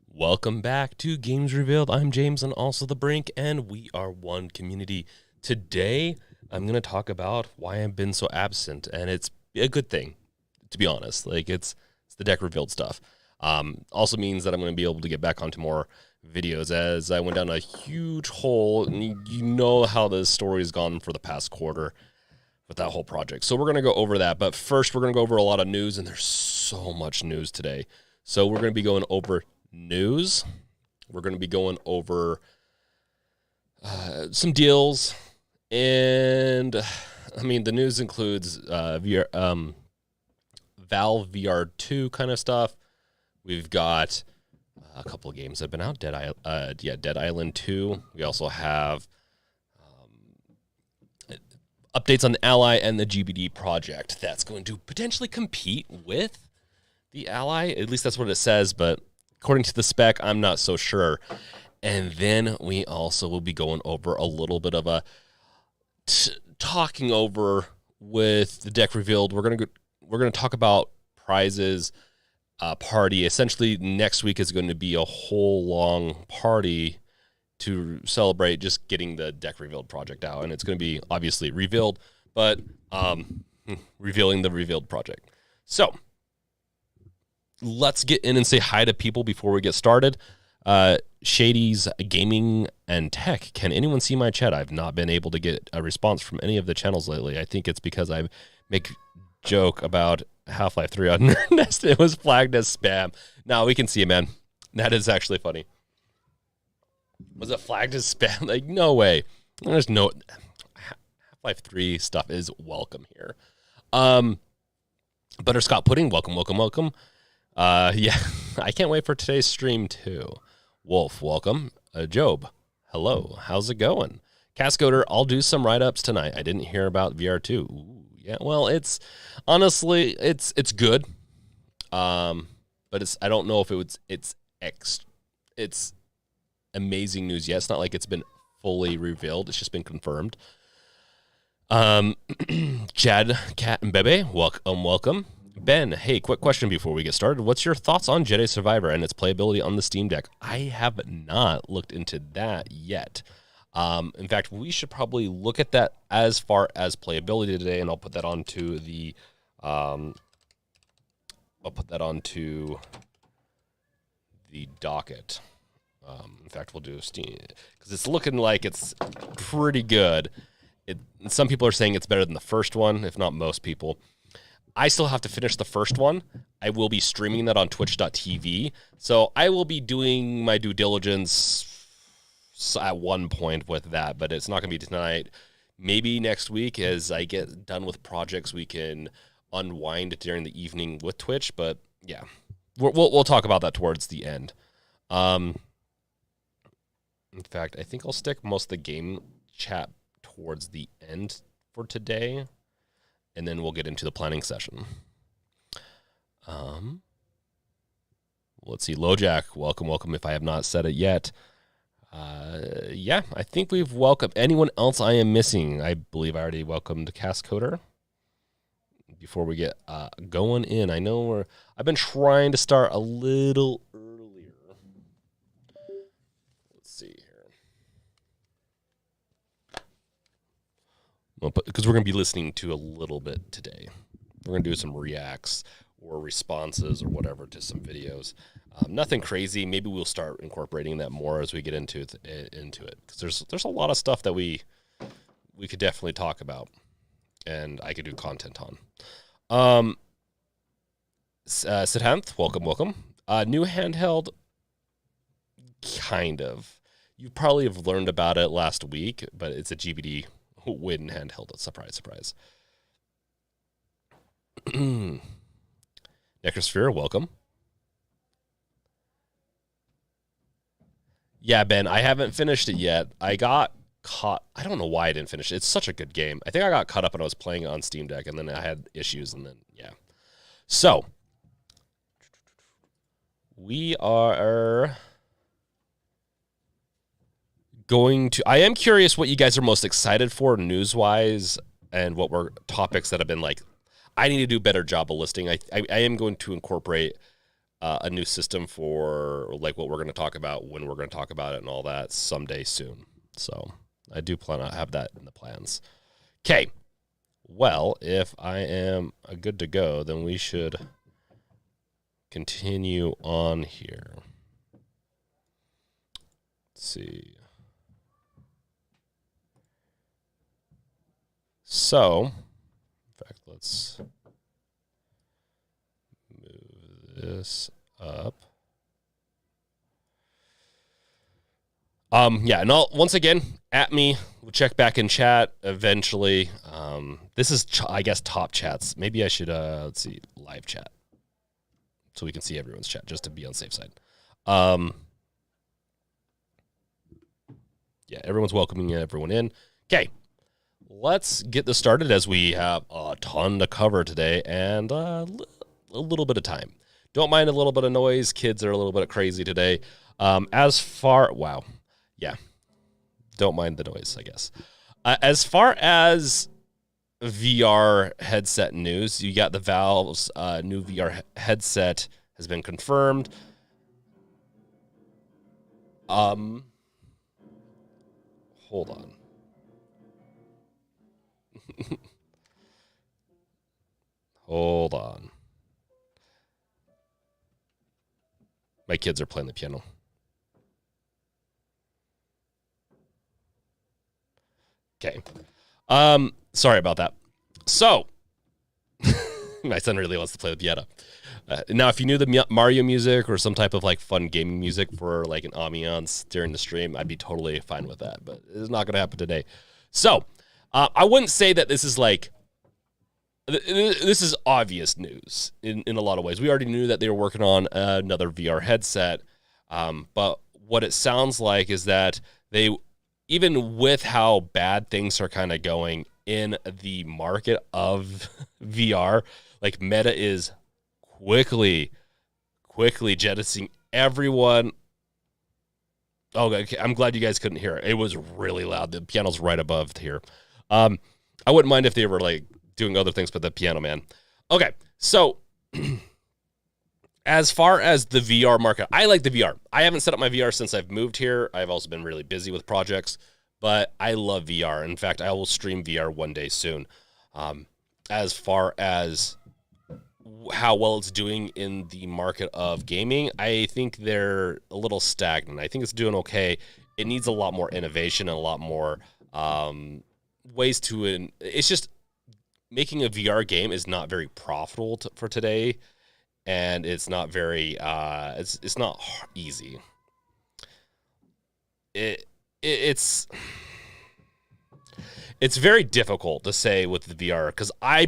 Welcome back to Games Revealed. I'm James and also the Brink, and we are one community. Today, I'm going to talk about why I've been so absent, and it's a good thing, to be honest. Like, it's the deck revealed stuff. Also means that I'm going to be able to get back onto more videos as I went down a huge hole, and you know how the story has gone for the past quarter with that whole project. So we're going to go over that, but first we're going to go over a lot of news, and there's so much news today. So we're going to be going over news. We're going to be going over some deals, and I mean the news includes Valve VR2 kind of stuff. We've got a couple of games that have been out. Dead Island 2. We also have updates on the Ally and the GBD project that's going to potentially compete with the Ally. At least that's what it says, but according to the spec, I'm not so sure. And then we also will be going over a little bit of a talking over with the deck revealed. We're gonna talk about prizes, party. Essentially, next week is going to be a whole long party to celebrate just getting the deck revealed project out, and it's going to be obviously revealed, but revealing the revealed project. So let's get in and say hi to people before we get started. Shady's Gaming and Tech. Can anyone see my chat? I've not been able to get a response from any of the channels lately. I think it's because I make joke about Half-Life 3 on Nerd Nest. It was flagged as spam. No, we can see it, man. That is actually funny. Was it flagged as spam? Like, no way. There's no... Half-Life 3 stuff is welcome here. Butterscotch Pudding, welcome. Yeah, I can't wait for today's stream, too. Wolf, welcome. Job, hello. How's it going? Cascoder, I'll do some write-ups tonight. I didn't hear about VR2. Ooh, yeah, well, it's honestly, it's good. But I don't know if it's amazing news yet. It's not like it's been fully revealed. It's just been confirmed. Chad, Cat, and Bebe, welcome. Ben, hey, quick question before we get started. What's your thoughts on Jedi Survivor and its playability on the Steam Deck? I have not looked into that yet. In fact, we should probably look at that as far as playability today, and I'll put that onto the docket. In fact, we'll do Steam because it's looking like it's pretty good. Some people are saying it's better than the first one, if not most people. I still have to finish the first one. I will be streaming that on twitch.tv. So I will be doing my due diligence at one point with that, but it's not going to be tonight. Maybe next week as I get done with projects, we can unwind during the evening with Twitch. But yeah, we'll talk about that towards the end. In fact, I think I'll stick most of the game chat towards the end for today, and then we'll get into the planning session. Let's see. LoJack, welcome. If I have not said it yet. Yeah, I think we've welcomed anyone else I am missing. I believe I already welcomed Cascoder. Before we get going in, I know I've been trying to start a little earlier. Let's see here. Well, because we're going to be listening to a little bit today. We're going to do some reacts or responses or whatever to some videos. Nothing crazy. Maybe we'll start incorporating that more as we get into it. Because there's a lot of stuff that we could definitely talk about, and I could do content on. Siddhanth, welcome. New handheld, kind of. You probably have learned about it last week, but it's a GBD win handheld. Surprise. Necrosphere, welcome. Yeah, Ben, I haven't finished it yet. I got caught. I don't know why I didn't finish it. It's such a good game. I think I got caught up when I was playing it on Steam Deck, and then I had issues, and then, yeah. So, we are going to... I am curious what you guys are most excited for news-wise, and what were topics that have been like, I need to do a better job of listing. I am going to incorporate a new system for like what we're going to talk about, when we're going to talk about it, and all that someday soon. So I do plan to have that in the plans. Okay. Well, if I am good to go, then we should continue on here. Let's see. So, in fact, let's move this up. Yeah, and once again, at me. We'll check back in chat eventually. This is, I guess, top chats. Maybe I should, let's see, live chat. So we can see everyone's chat, just to be on the safe side. Yeah, everyone's welcoming everyone in. Okay, let's get this started as we have a ton to cover today and a little bit of time. Don't mind a little bit of noise. Kids are a little bit crazy today. Wow. Yeah, don't mind the noise, I guess. As far as VR headset news, you got the Valve's new VR headset has been confirmed. Hold on. Hold on. My kids are playing the piano. Okay. Sorry about that. So, my son really wants to play the piano. Now, if you knew the Mario music or some type of like fun gaming music for like an ambiance during the stream, I'd be totally fine with that. But it's not going to happen today. So, I wouldn't say that this is like, this is obvious news in a lot of ways. We already knew that they were working on another VR headset. But what it sounds like is that they, even with how bad things are kind of going in the market of VR, like Meta is quickly jettisoning everyone. Oh, okay. I'm glad you guys couldn't hear it. It was really loud. The piano's right above here. I wouldn't mind if they were like doing other things, but the piano, man. Okay, so as far as the VR market, I like the VR. I haven't set up my VR since I've moved here. I've also been really busy with projects, but I love VR. In fact, I will stream VR one day soon. As far as how well it's doing in the market of gaming, I think they're a little stagnant. I think it's doing okay. It needs a lot more innovation and a lot more ways to... It's just making a VR game is not very profitable for today, and it's not very... it's not easy. It's very difficult to say with the VR, because I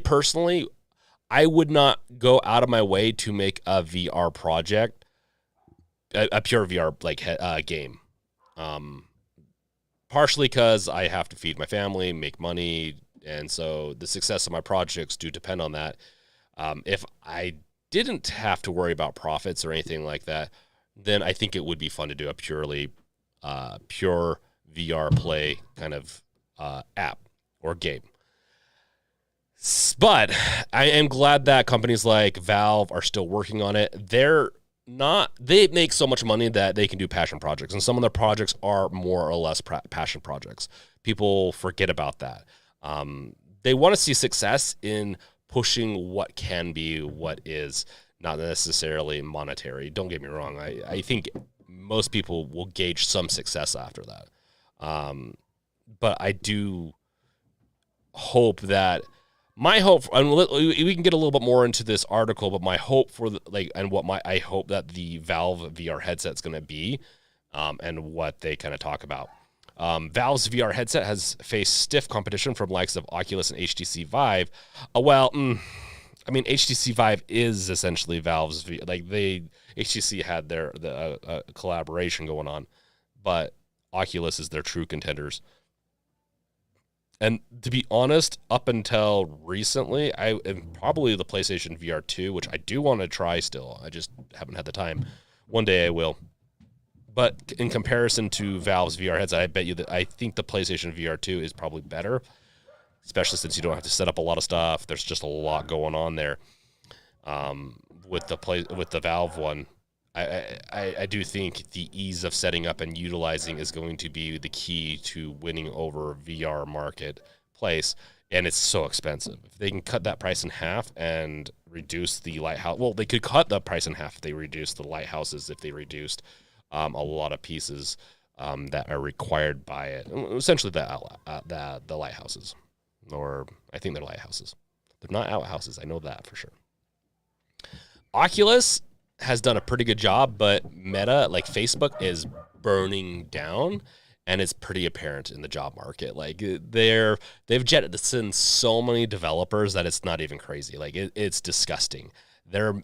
would not go out of my way to make a VR project, a pure VR like game. Partially because I have to feed my family, make money, and so the success of my projects do depend on that. If I didn't have to worry about profits or anything like that, then I think it would be fun to do a pure VR play kind of app or game. But I am glad that companies like Valve are still working on it. They make so much money that they can do passion projects, and some of their projects are more or less passion projects. People forget about that. They want to see success in pushing what can be, what is, not necessarily monetary. Don't get me wrong. I think most people will gauge some success after that. But I do hope that... My hope, and we can get a little bit more into this article, but my hope for I hope that the Valve VR headset's going to be, and what they kind of talk about. Valve's VR headset has faced stiff competition from likes of Oculus and HTC Vive. HTC Vive is essentially Valve's HTC had their collaboration going on, but Oculus is their true contenders. And to be honest, up until recently, I am probably the PlayStation VR2, which I do want to try still. I just haven't had the time. One day I will. But in comparison to Valve's VR headset, I bet you that I think the PlayStation VR2 is probably better, especially since you don't have to set up a lot of stuff. There's just a lot going on there. with the Valve one. I do think the ease of setting up and utilizing is going to be the key to winning over VR marketplace, and it's so expensive. If they can cut that price in half and reduce the lighthouse, well, they could cut the price in half if they reduced the lighthouses, if they reduced a lot of pieces that are required by it. Essentially, the lighthouses, or I think they're lighthouses. They're not outhouses. I know that for sure. Oculus has done a pretty good job, but Meta, like Facebook, is burning down, and it's pretty apparent in the job market. Like they've jetted in so many developers that it's not even crazy. Like it's disgusting.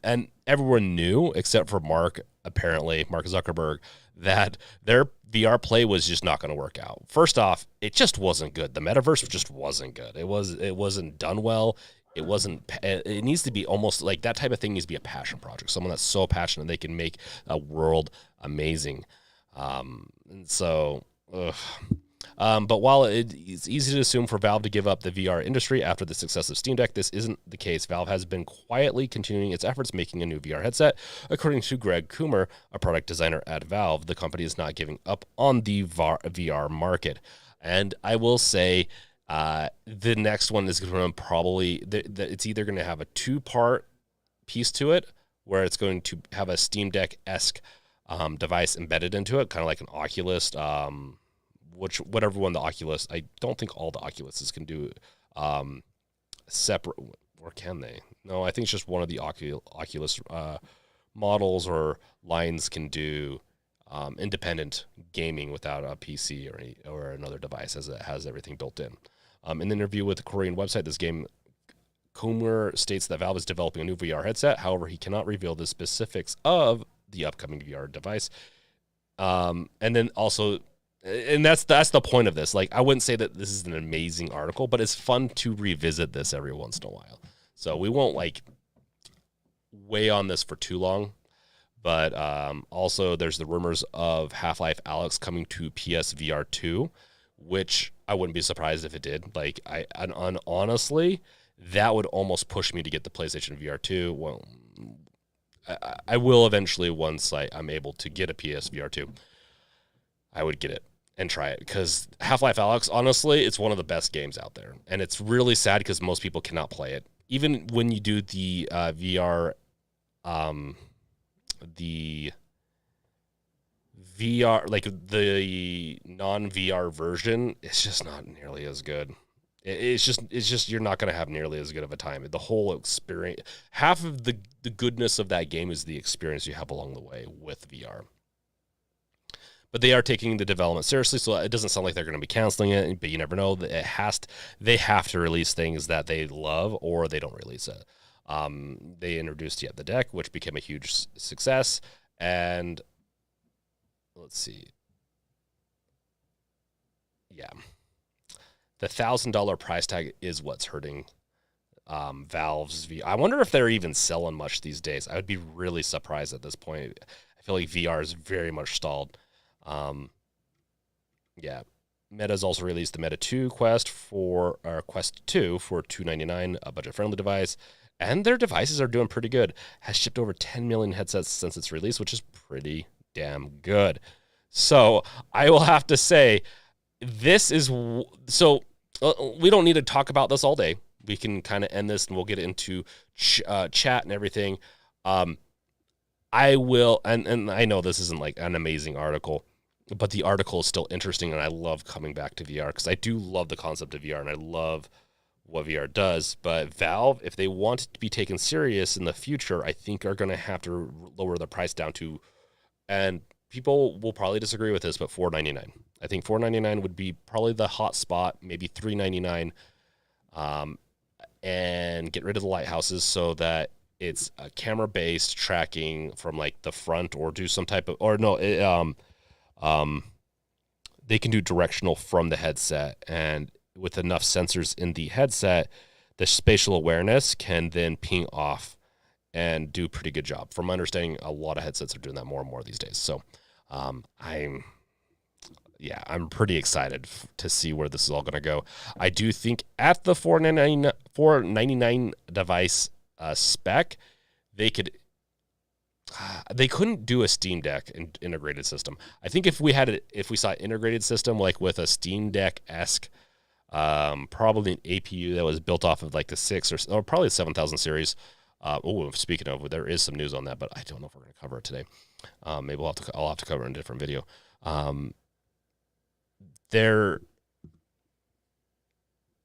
And everyone knew except for Mark Zuckerberg, that their VR play was just not going to work out. First off, it just wasn't good. The metaverse just wasn't good. It wasn't done well. It needs to be almost like that type of thing needs to be a passion project. Someone that's so passionate they can make a world amazing. And so, but while it's easy to assume for Valve to give up the VR industry after the success of Steam Deck, this isn't the case. Valve has been quietly continuing its efforts making a new VR headset. According to Greg Coomer, a product designer at Valve, the company is not giving up on the VR market. And I will say, the next one is going to probably, it's either going to have a 2-part piece to it, where it's going to have a Steam Deck-esque device embedded into it, kind of like an Oculus, whatever one the Oculus. I don't think all the Oculuses can do separate, or can they? No, I think it's just one of the Oculus models or lines can do independent gaming without a PC or another device, as it has everything built in. In an interview with the Korean website, this game, Coomer states that Valve is developing a new VR headset. However, he cannot reveal the specifics of the upcoming VR device. And then also, and that's the point of this. Like, I wouldn't say that this is an amazing article, but it's fun to revisit this every once in a while. So we won't like weigh on this for too long. But also, there's the rumors of Half-Life Alyx coming to PSVR2, which I wouldn't be surprised if it did. Like, honestly, that would almost push me to get the PlayStation VR2. Well, I will eventually once I'm able to get a PSVR2. I would get it and try it, because Half-Life Alyx, honestly, it's one of the best games out there. And it's really sad because most people cannot play it. Even when you do the VR, the VR, like the non-VR version, it's just not nearly as good. It's just you're not going to have nearly as good of a time. The whole experience, half of the goodness of that game is the experience you have along the way with VR. But they are taking the development seriously, so it doesn't sound like they're going to be canceling it, but you never know. They have to release things that they love, or they don't release it. They introduced the deck, which became a huge success, and let's see. Yeah. The $1,000 price tag is what's hurting Valve's VR. I wonder if they're even selling much these days. I would be really surprised at this point. I feel like VR is very much stalled. Yeah. Meta's also released the Meta 2 Quest 2 for $299, a budget-friendly device. And their devices are doing pretty good. Has shipped over 10 million headsets since its release, which is pretty damn good. So I will have to say, this is so. We don't need to talk about this all day. We can kind of end this, and we'll get into chat and everything. I will, and I know this isn't like an amazing article, but the article is still interesting, and I love coming back to VR because I do love the concept of VR, and I love what VR does. But Valve, if they want it to be taken serious in the future, I think are going to have to lower the price down to, and people will probably disagree with this, but $499. I think $499 would be probably the hot spot, maybe $399, and get rid of the lighthouses so that it's a camera-based tracking from like the front, or do some type of, or no, they can do directional from the headset, and with enough sensors in the headset, the spatial awareness can then ping off and do a pretty good job. From my understanding, a lot of headsets are doing that more and more these days. So I'm pretty excited to see where this is all going to go. I do think at the $499 device spec, they could they couldn't do a Steam Deck integrated system. I think if we saw an integrated system like with a Steam Deck-esque, probably an APU that was built off of like the 6 or probably the 7000 series. Speaking of, there is some news on that, but I don't know if we're going to cover it today. Maybe I'll have to cover it in a different video.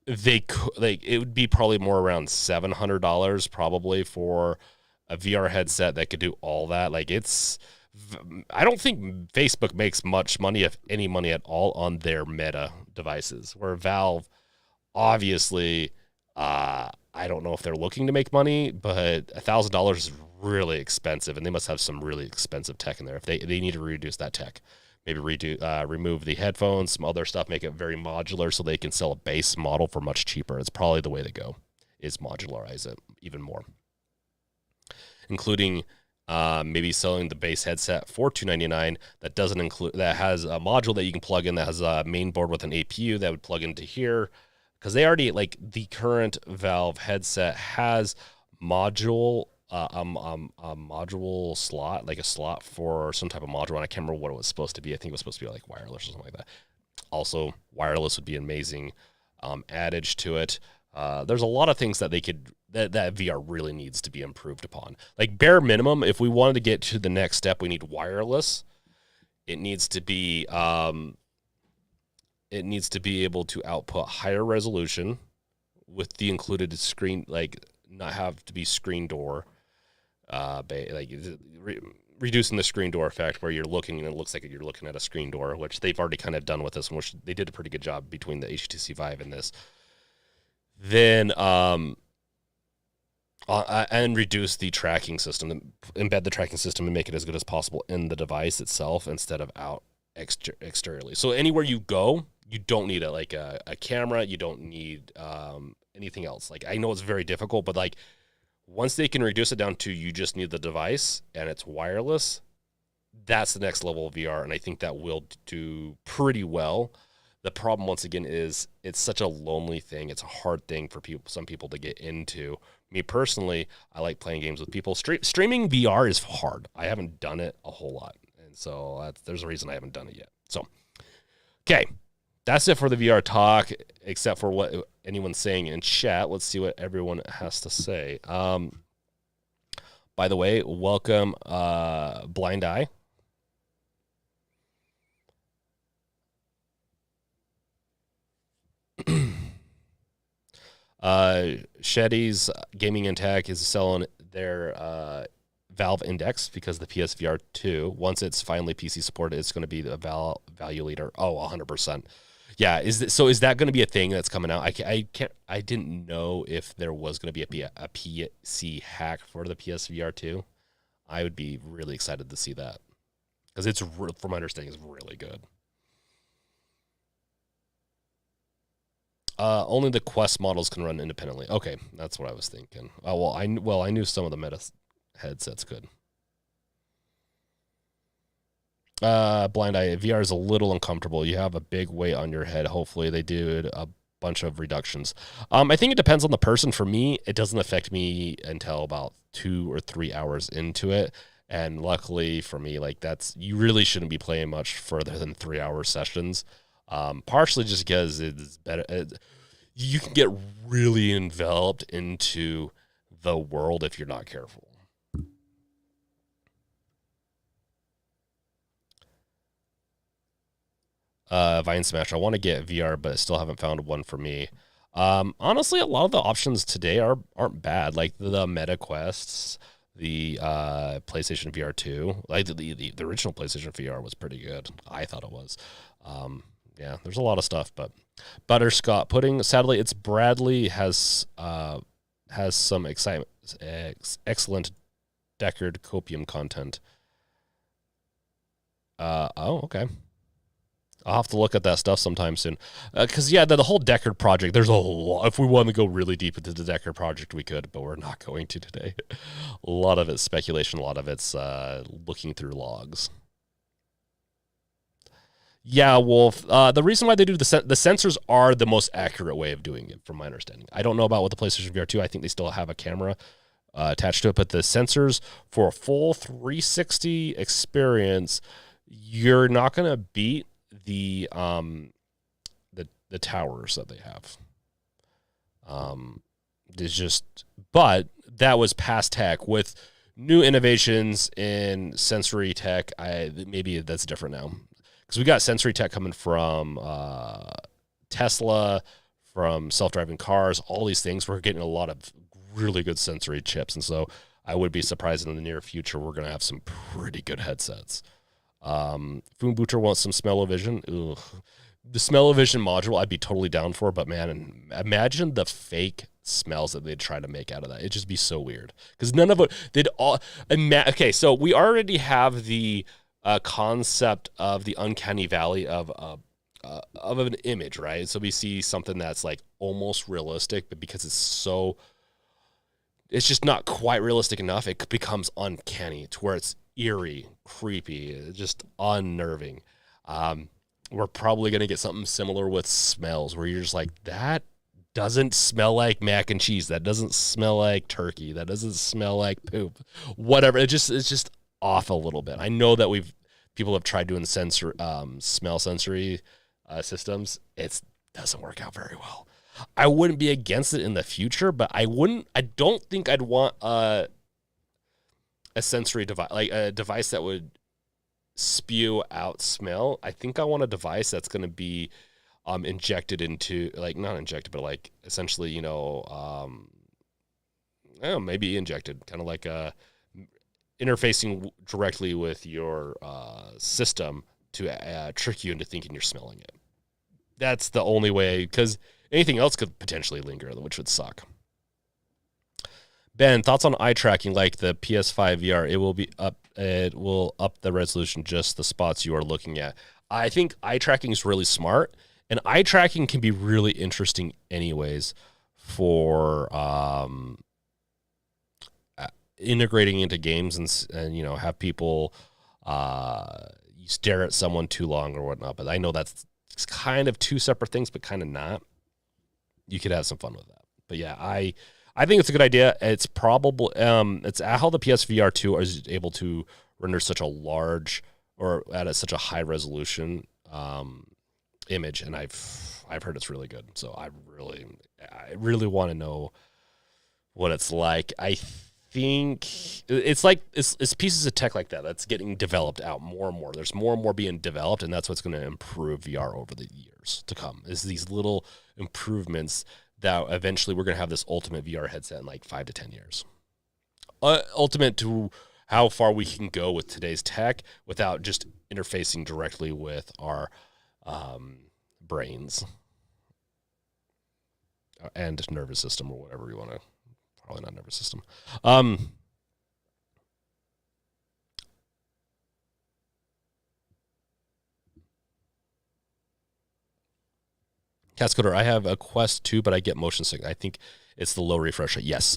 It would be probably more around $700 probably for a VR headset that could do all that. Like I don't think Facebook makes much money, if any money at all, on their Meta devices. Where Valve, obviously, I don't know if they're looking to make money, but $1,000 is really expensive, and they must have some really expensive tech in there. If they need to reduce that tech, maybe remove the headphones, some other stuff, make it very modular so they can sell a base model for much cheaper. It's probably the way to go, is modularize it even more, including maybe selling the base headset for $299 that has a module that you can plug in, that has a main board with an APU that would plug into here, because they already, like, the current Valve headset has a module slot, like a slot for some type of module, and I can't remember what it was supposed to be. I think it was supposed to be like wireless or something like that. Also, wireless would be an amazing adage to it. There's a lot of things that that VR really needs to be improved upon. Like, bare minimum, if we wanted to get to the next step, we need wireless. It needs to be able to output higher resolution with the included screen, like not have to be screen door, reducing the screen door effect where you're looking and it looks like you're looking at a screen door, which they've already kind of done with this, and which they did a pretty good job between the HTC Vive and this. Then and reduce the tracking system, embed the tracking system and make it as good as possible in the device itself instead of out exteriorly. So anywhere you go, you don't need a camera. You don't need anything else. Like, I know it's very difficult, but like, once they can reduce it down to you just need the device and it's wireless, that's the next level of VR, and I think that will do pretty well. The problem, once again, is it's such a lonely thing. It's a hard thing for some people to get into. Me personally, I like playing games with people. Streaming VR is hard. I haven't done it a whole lot, and so there's a reason I haven't done it yet. So, okay, that's it for the VR talk, except for what anyone's saying in chat. Let's see what everyone has to say. By the way, welcome, Blind Eye. Shetty's Gaming and Tech is selling their Valve Index because the PSVR2, once it's finally PC supported, it's going to be the value leader. Oh, 100%. Yeah, is that going to be a thing that's coming out? I didn't know if there was going to be a PC hack for the PSVR2. I would be really excited to see that, because it's, from my understanding, is really good. Only the Quest models can run independently. Okay, that's what I was thinking. I knew some of the Meta headsets could. Blind Eye, VR is a little uncomfortable. You have a big weight on your head. Hopefully they did a bunch of reductions. I think it depends on the person. For me, it doesn't affect me until about 2 or 3 hours into it. And luckily for me, like, you really shouldn't be playing much further than 3-hour sessions. Partially just because it's better. You can get really enveloped into the world if you're not careful. Vine Smash, I want to get VR, but I still haven't found one for me. Honestly, a lot of the options today aren't bad. Like the Meta Quests, the PlayStation VR 2, like the original PlayStation VR was pretty good. I thought it was. Yeah, there's a lot of stuff, but Butterscotch pudding. Sadly, it's Bradley has some excellent Deckard copium content. Okay. I'll have to look at that stuff sometime soon. Because, yeah, the whole Deckard project, there's a lot. If we want to go really deep into the Deckard project, we could, but we're not going to today. A lot of it's speculation. A lot of it's looking through logs. Yeah, Wolf. The reason why they do the sensors are the most accurate way of doing it, from my understanding. I don't know about what the PlayStation VR 2. I think they still have a camera attached to it. But the sensors for a full 360 experience, you're not going to beat the towers that they have. It's just, but that was past tech. With new innovations in sensory tech, maybe that's different now, because we got sensory tech coming from Tesla, from self-driving cars, all these things. We're getting a lot of really good sensory chips, and so I would be surprised in the near future we're going to have some pretty good headsets. Foombuter wants some smell-o-vision. Ugh. The smell-o-vision module I'd be totally down for, but man, imagine the fake smells that they'd try to make out of that. It'd just be so weird, because none of it, they'd all, okay, so we already have the concept of the uncanny valley of an image, right? So we see something that's like almost realistic, but because it's just not quite realistic enough, it becomes uncanny to where it's eerie, creepy, just unnerving. We're probably going to get something similar with smells, where you're just like, that doesn't smell like mac and cheese. That doesn't smell like turkey. That doesn't smell like poop. Whatever. It's just off a little bit. I know that people have tried doing smell sensory systems. It doesn't work out very well. I wouldn't be against it in the future, but I don't think I'd want a sensory device, like a device that would spew out smell. I think I want a device that's going to be injected into, like, not injected, but like essentially, maybe injected, kind of like interfacing directly with your system to trick you into thinking you're smelling it. That's the only way, because anything else could potentially linger, which would suck. Ben, thoughts on eye tracking like the PS5 VR? It will up the resolution, just the spots you are looking at. I think eye tracking is really smart, and eye tracking can be really interesting anyways for integrating into games and have people stare at someone too long or whatnot. But I know that's kind of two separate things, but kind of not. You could have some fun with that. But yeah, I think it's a good idea. It's probably it's how the PSVR2 is able to render such a large, or at such a high resolution image, and I've heard it's really good. So I really want to know what it's like. I think it's like it's pieces of tech like that that's getting developed out more and more. There's more and more being developed, and that's what's going to improve VR over the years to come. Is these little improvements that eventually we're going to have this ultimate VR headset in like 5 to 10 years. Ultimate to how far we can go with today's tech without just interfacing directly with our brains and nervous system, or whatever you want to. Probably not nervous system. Cascoder, I have a Quest 2, but I get motion sick. I think it's the low refresh rate. Yes.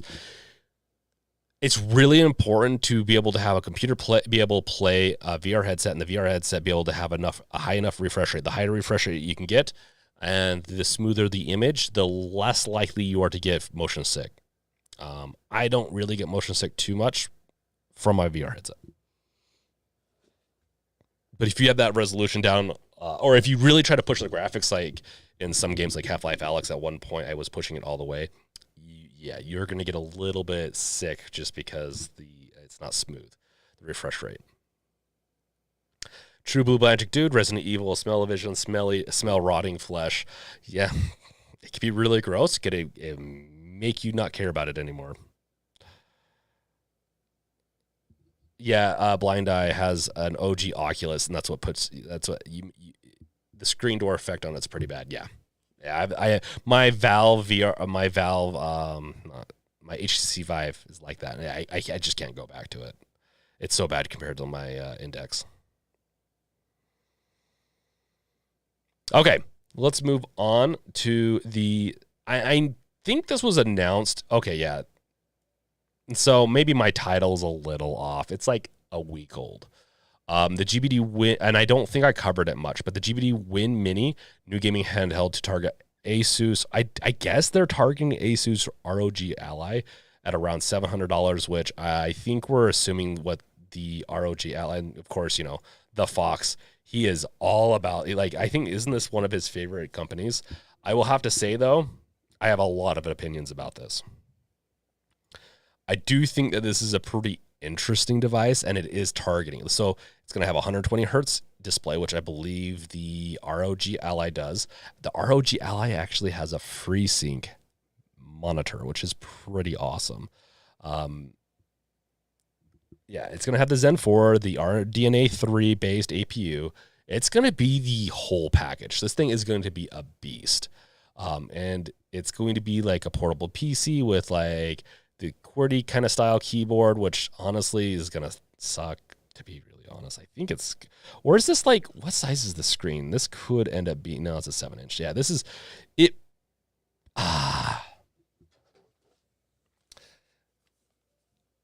It's really important to be able to have a computer be able to play a VR headset, and the VR headset be able to have a high enough refresh rate. The higher refresh rate you can get, and the smoother the image, the less likely you are to get motion sick. I don't really get motion sick too much from my VR headset. But if you have that resolution down, or if you really try to push the graphics, like in some games like Half-Life Alyx, at one point I was pushing it all the way, you're going to get a little bit sick just because it's not smooth, the refresh rate. True Blue Magic Dude, Resident Evil, smell-o-vision, smell rotting flesh. Yeah, it can be really gross. It make you not care about it anymore. Yeah, Blind Eye has an OG Oculus, and the screen door effect on it's pretty bad. Yeah, my Valve VR, my HTC Vive is like that. I just can't go back to it. It's so bad compared to my Index. Okay, let's move on to the. I think this was announced. Okay, yeah. So maybe my title's a little off. It's like a week old. The GBD Win, and I don't think I covered it much, but the GBD Win Mini, new gaming handheld to target Asus. I guess they're targeting Asus ROG Ally at around $700, which I think we're assuming what the ROG Ally, and of course, the Fox, he is all about, like, I think, isn't this one of his favorite companies? I will have to say, though, I have a lot of opinions about this. I do think that this is a pretty interesting device, and it is targeting. So it's going to have a 120 hertz display, which I believe the ROG Ally does. The ROG Ally actually has a FreeSync monitor, which is pretty awesome. Yeah, it's going to have the Zen 4, the RDNA 3 based APU. It's going to be the whole package. This thing is going to be a beast. And it's going to be like a portable PC with like the QWERTY kind of style keyboard, which honestly is going to suck, to be really honest. I think it's, or is this like, what size is the screen? This could end up being, no, it's a 7-inch. Yeah, this is, it,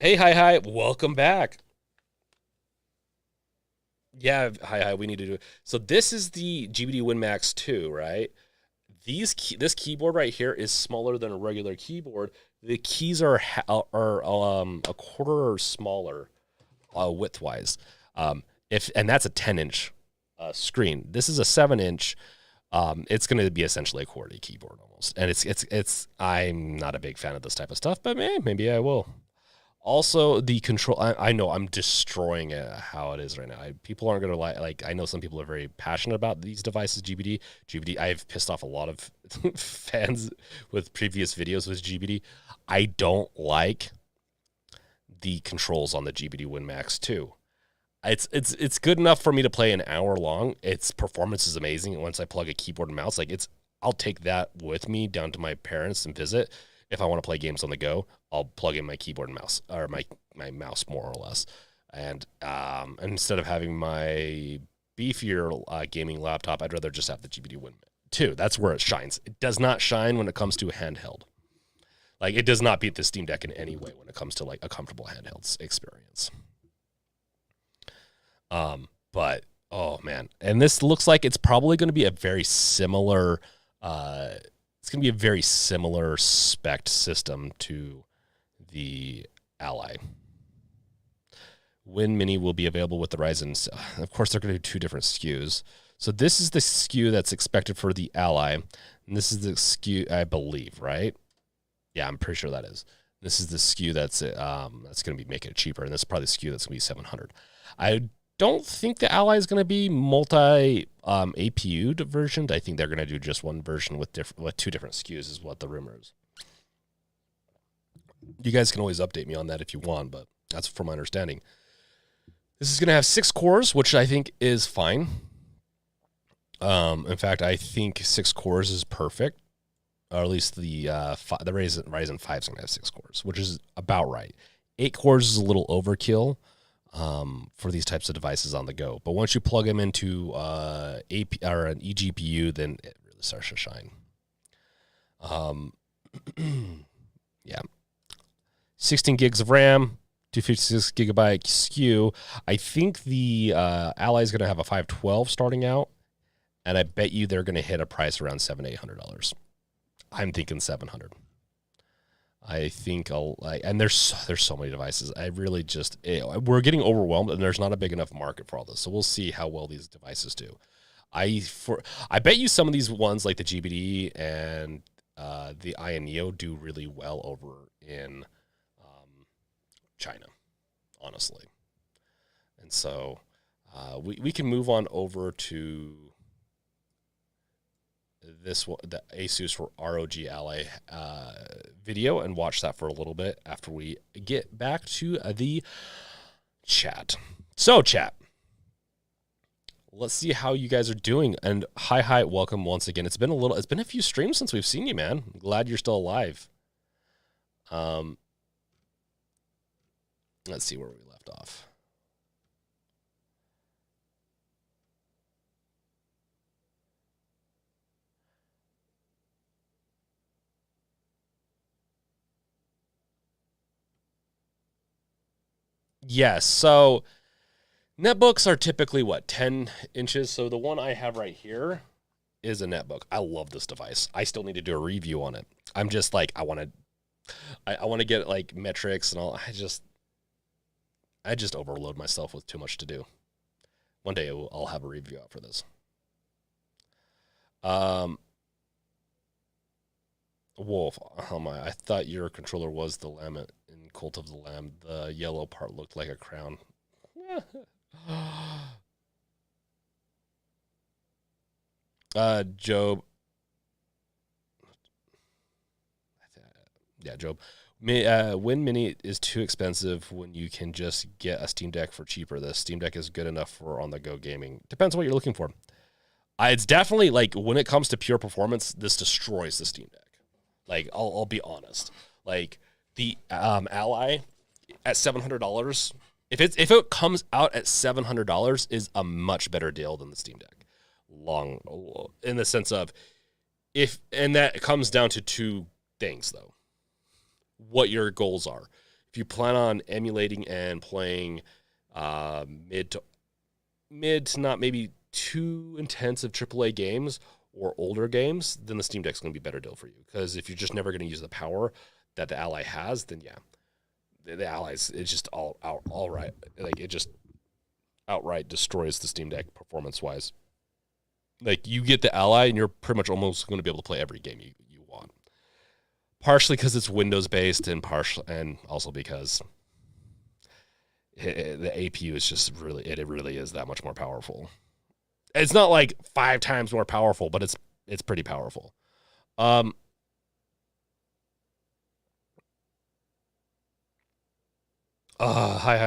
Hey, hi, welcome back. Yeah, hi, we need to do it. So this is the GBD WinMax 2, right? This keyboard right here is smaller than a regular keyboard. The keys are a quarter or smaller width-wise. And that's a 10-inch screen. This is a 7-inch. It's going to be essentially a QWERTY keyboard almost. And it's I'm not a big fan of this type of stuff, but maybe I will. Also, the control, I know I'm destroying it how it is right now. People aren't going to like, I know some people are very passionate about these devices, GBD. I've pissed off a lot of fans with previous videos with GBD. I don't like the controls on the GBD WinMax 2. It's good enough for me to play an hour long. Its performance is amazing. And once I plug a keyboard and mouse, I'll take that with me down to my parents and visit. If I want to play games on the go, I'll plug in my keyboard and mouse, or my mouse more or less. And instead of having my beefier gaming laptop, I'd rather just have the GBD Win 2. That's where it shines. It does not shine when it comes to a handheld. Like, it does not beat the Steam Deck in any way when it comes to like a comfortable handheld experience. But oh man, and this looks like it's probably going to be a very similar. It's going to be a very similar spec system to the Ally. Win Mini will be available with the Ryzen. Of course, they're going to do two different SKUs. So this is the SKU that's expected for the Ally, and this is the SKU, I believe, right? Yeah, I'm pretty sure that is. This is the SKU that's going to be making it cheaper, and this is probably the SKU that's going to be $700. I don't think the Ally is going to be multi APU'd versioned. I think they're going to do just one version with two different SKUs is what the rumor is. You guys can always update me on that if you want, but that's from my understanding. This is going to have 6 cores, which I think is fine. In fact, I think 6 cores is perfect, or at least the Ryzen 5 is going to have 6 cores, which is about right. 8 cores is a little overkill for these types of devices on the go. But once you plug them into an eGPU, then it really starts to shine. Yeah. 16 gigs of RAM, 256 gigabyte SKU. I think the Ally is going to have a 512 starting out, and I bet you they're going to hit a price around $700-800. I'm thinking 700. I think and there's so many devices. I really we're getting overwhelmed, and there's not a big enough market for all this. So we'll see how well these devices do. I bet you some of these ones like the GBD and the Aya Neo do really well over in China, honestly. And so we can move on over to the Asus ROG Ally video and watch that for a little bit after we get back to the chat. So chat, let's see how you guys are doing. And hi, welcome once again. It's been a few streams since we've seen you, man. I'm glad you're still alive. Let's see where we left off. Yes, so netbooks are typically, 10 inches? So the one I have right here is a netbook. I love this device. I still need to do a review on it. I'm just like, I want to I want to get like metrics and all. I just overload myself with too much to do. One day I'll have a review out for this. Wolf, oh my! I thought your controller was the lamb in Cult of the Lamb. The yellow part looked like a crown. Job. Yeah, Job. Win Mini is too expensive when you can just get a Steam Deck for cheaper. The Steam Deck is good enough for on-the-go gaming. Depends on what you're looking for. It's definitely, like, when it comes to pure performance, this destroys the Steam Deck. Like, I'll be honest. Like, the Ally at $700, if it comes out at $700, is a much better deal than the Steam Deck. In the sense of, and that comes down to two things, though. What your goals are. If you plan on emulating and playing mid to not maybe too intensive AAA games or older games, then the Steam Deck's going to be a better deal for you. Because if you're just never going to use the power that the Ally has, then yeah, the Ally's, it's just all right. Like, it just outright destroys the Steam Deck performance wise. Like, you get the Ally and you're pretty much almost going to be able to play every game you want. Partially because it's Windows based, and also because the APU is just really is that much more powerful. It's not like 5 times more powerful, but it's pretty powerful. Hi,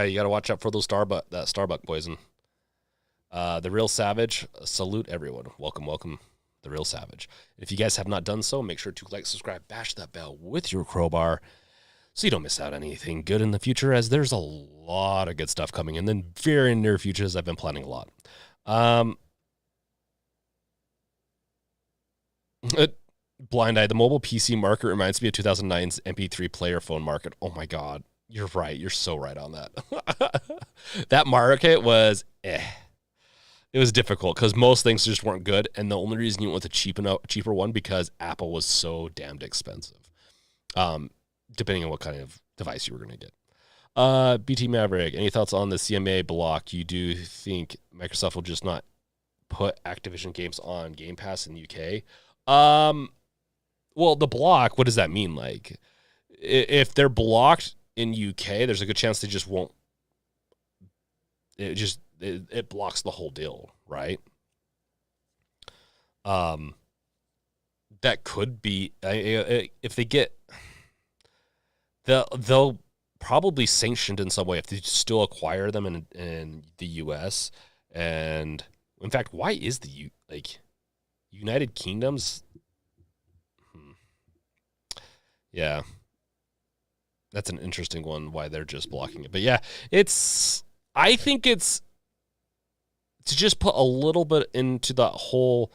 you got to watch out for those Starbuck poison. The Real Savage, salute everyone. Welcome, The Real Savage. If you guys have not done so, make sure to like, subscribe, bash that bell with your crowbar so you don't miss out on anything good in the future, as there's a lot of good stuff coming in the very near future, as I've been planning a lot. Blind Eye, the mobile PC market reminds me of 2009's MP3 player phone market. Oh my God, you're right. You're so right on that. That market was It was difficult because most things just weren't good, and the only reason you went with a cheaper one because Apple was so damned expensive, depending on what kind of device you were going to get. BT Maverick, any thoughts on the CMA block? You do think Microsoft will just not put Activision games on Game Pass in the UK? Well, the block, what does that mean? Like, if they're blocked in UK, there's a good chance they just won't. It blocks the whole deal, right? That could be if they get they'll probably sanctioned in some way if they still acquire them in the US. And in fact, why is the United Kingdom's? Yeah, that's an interesting one. Why they're just blocking it, but yeah, I think it's to just put a little bit into the whole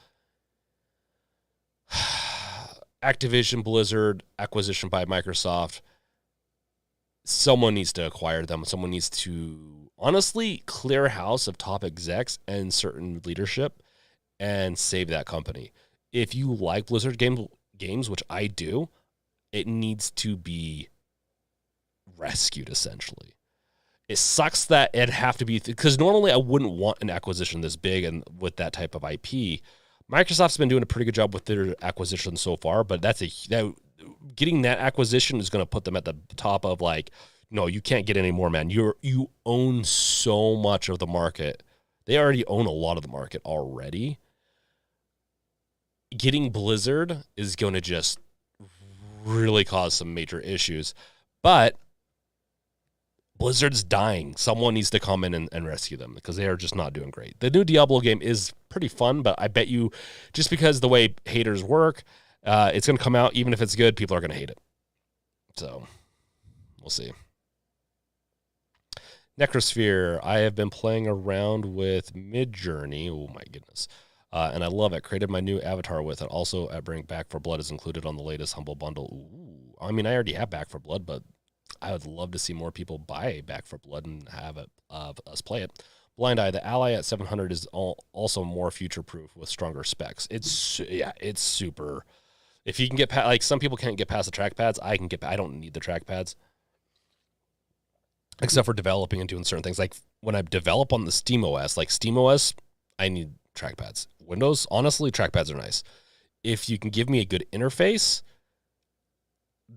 Activision Blizzard acquisition by Microsoft. Someone needs to acquire them. Someone needs to honestly clear house of top execs and certain leadership and save that company. If you like Blizzard games, which I do, it needs to be rescued, essentially. It sucks that it'd have to be, because normally I wouldn't want an acquisition this big and with that type of IP. Microsoft's been doing a pretty good job with their acquisition so far, but getting that acquisition is going to put them at the top of like, no, you can't get any more, man. You own so much of the market. They already own a lot of the market already. Getting Blizzard is going to just really cause some major issues, but Blizzard's dying. Someone needs to come in and rescue them because they are just not doing great. The new Diablo game is pretty fun, but I bet you just because the way haters work, it's going to come out. Even if it's good, people are going to hate it. So we'll see. Necrosphere. I have been playing around with Midjourney. Oh my goodness. And I love it. Created my new avatar with it. Also at Brink, Back for Blood is included on the latest Humble Bundle. Ooh. I mean, I already have Back for Blood, but I would love to see more people buy Back for Blood and have us play it. Blind Eye, the Ally at 700 is also more future-proof with stronger specs. It's super. If you can get like some people can't get past the trackpads, I can get. I don't need the trackpads, except for developing and doing certain things. Like when I develop on the SteamOS, like SteamOS, I need trackpads. Windows, honestly, trackpads are nice. If you can give me a good interface,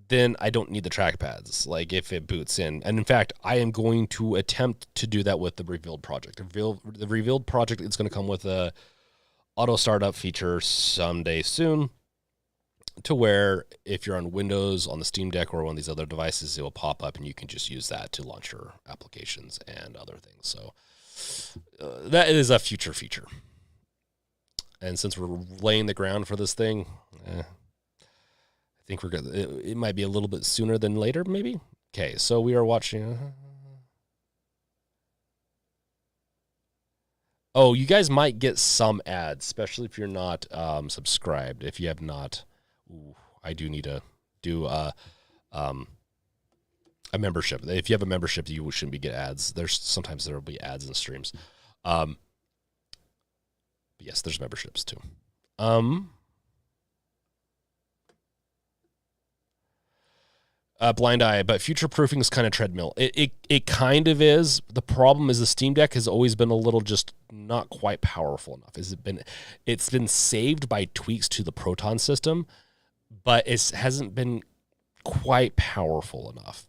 then I don't need the trackpads, like if it boots in. And in fact, I am going to attempt to do that with the Revealed project. The Revealed project is going to come with a auto startup feature someday soon, to where if you're on Windows, on the Steam Deck, or one of these other devices, it will pop up and you can just use that to launch your applications and other things. So that is a future feature. And since we're laying the ground for this thing, I think we're good. It might be a little bit sooner than later, maybe. Okay, so we are watching. Oh, you guys might get some ads, especially if you're not subscribed. If you have not, I do need to do a membership. If you have a membership, you shouldn't be get ads. Sometimes there will be ads in streams. But yes, there's memberships too. Blind eye, but future proofing is kind of treadmill. It kind of is. The problem is the Steam Deck has always been a little just not quite powerful enough. It's been saved by tweaks to the Proton system, but it hasn't been quite powerful enough.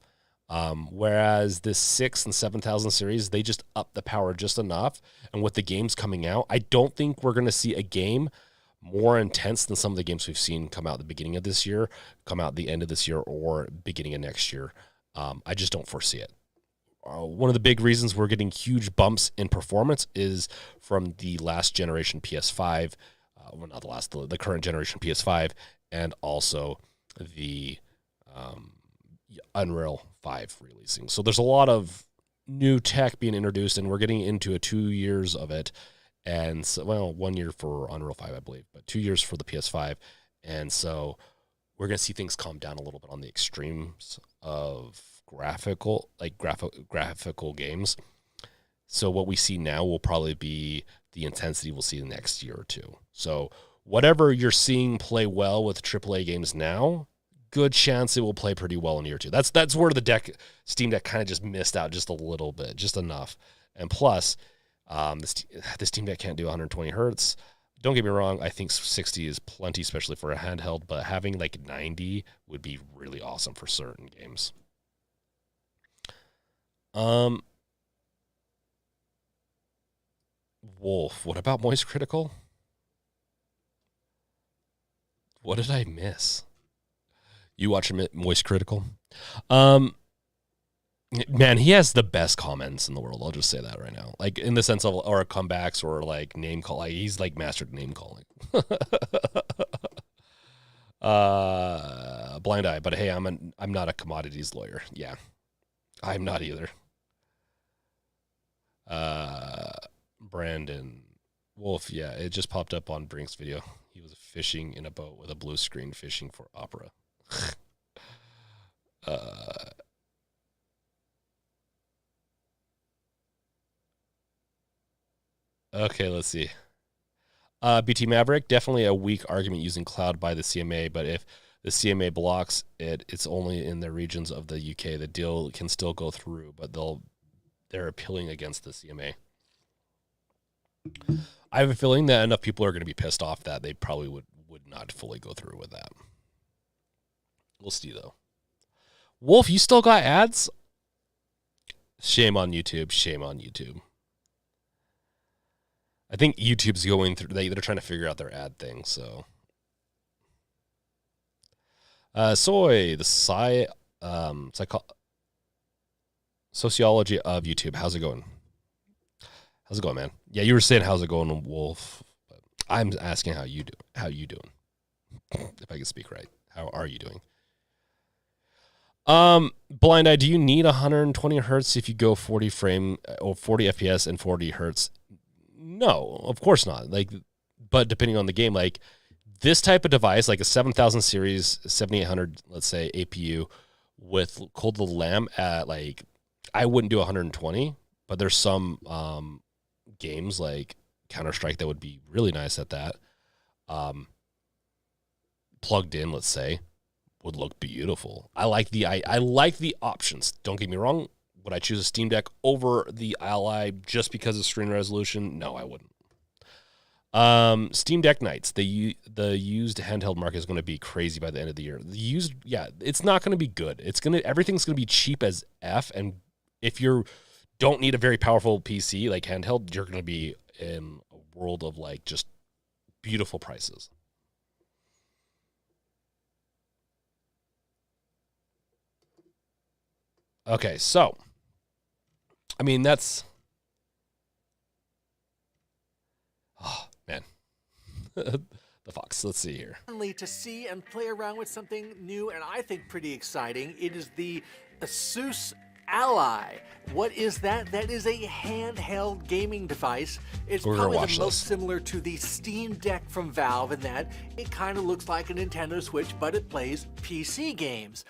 Whereas this 6 and 7000 series, they just up the power just enough. And with the games coming out, I don't think we're going to see a game more intense than some of the games we've seen come out at the beginning of this year, come out at the end of this year, or beginning of next year. I just don't foresee it. One of the big reasons we're getting huge bumps in performance is from the last generation PS5, well, not the last, the current generation PS5, and also the Unreal 5 releasing. So there's a lot of new tech being introduced, and we're getting into 2 years of it. And so, well, 1 year for Unreal 5, I believe, but 2 years for the PS5. And so we're going to see things calm down a little bit on the extremes of graphical games. So what we see now will probably be the intensity we'll see the next year or two. So whatever you're seeing play well with AAA games now, good chance it will play pretty well in year two. That's where the Steam Deck kind of just missed out just a little bit, just enough. And plus, the Steam Deck can't do 120 hertz. Don't get me wrong, I think 60 is plenty, especially for a handheld, but having like 90 would be really awesome for certain games. Wolf, what about Moist Critical? What did I miss? You watch Moist Critical? Man, he has the best comments in the world. I'll just say that right now. Like in the sense of or comebacks or like name call. Like he's like mastered name calling. Blind eye, but hey, I'm not a commodities lawyer. Yeah, I'm not either. Brandon Wolf, yeah, it just popped up on Brink's video. He was fishing in a boat with a blue screen, fishing for opera. Okay, let's see. BT Maverick, definitely a weak argument using cloud by the CMA, but if the CMA blocks it, it's only in the regions of the UK. The deal can still go through, but they're appealing against the CMA. I have a feeling that enough people are going to be pissed off that they probably would not fully go through with that. We'll see, though. Wolf, you still got ads? Shame on YouTube. Shame on YouTube. I think YouTube's going through, they're trying to figure out their ad thing, so. Soy, the sociology of YouTube. How's it going? How's it going, man? Yeah, you were saying how's it going, Wolf. But I'm asking how you doing? If I can speak right. How are you doing? Blind eye, do you need 120 hertz if you go 40 FPS and 40 hertz? No, of course not. Like, but depending on the game, like this type of device, like a 7000 series, 7800, let's say APU with Cold the Lamb at like, I wouldn't do 120, but there's some games like Counter-Strike that would be really nice at that. plugged in, let's say, would look beautiful. I like the options. Don't get me wrong. Would I choose a Steam Deck over the Ally just because of screen resolution? No, I wouldn't. Steam Deck nights. The used handheld market is going to be crazy by the end of the year. The used, it's not going to be good. Everything's going to be cheap as F. And if you don't need a very powerful PC like handheld, you're going to be in a world of like just beautiful prices. Okay, so I mean that's. Oh man. The Fox. Let's see here. To see and play around with something new and I think pretty exciting. It is the Asus Ally. What is that? That is a handheld gaming device. It's probably the most similar to the Steam Deck from Valve in that it kind of looks like a Nintendo Switch, but it plays PC games.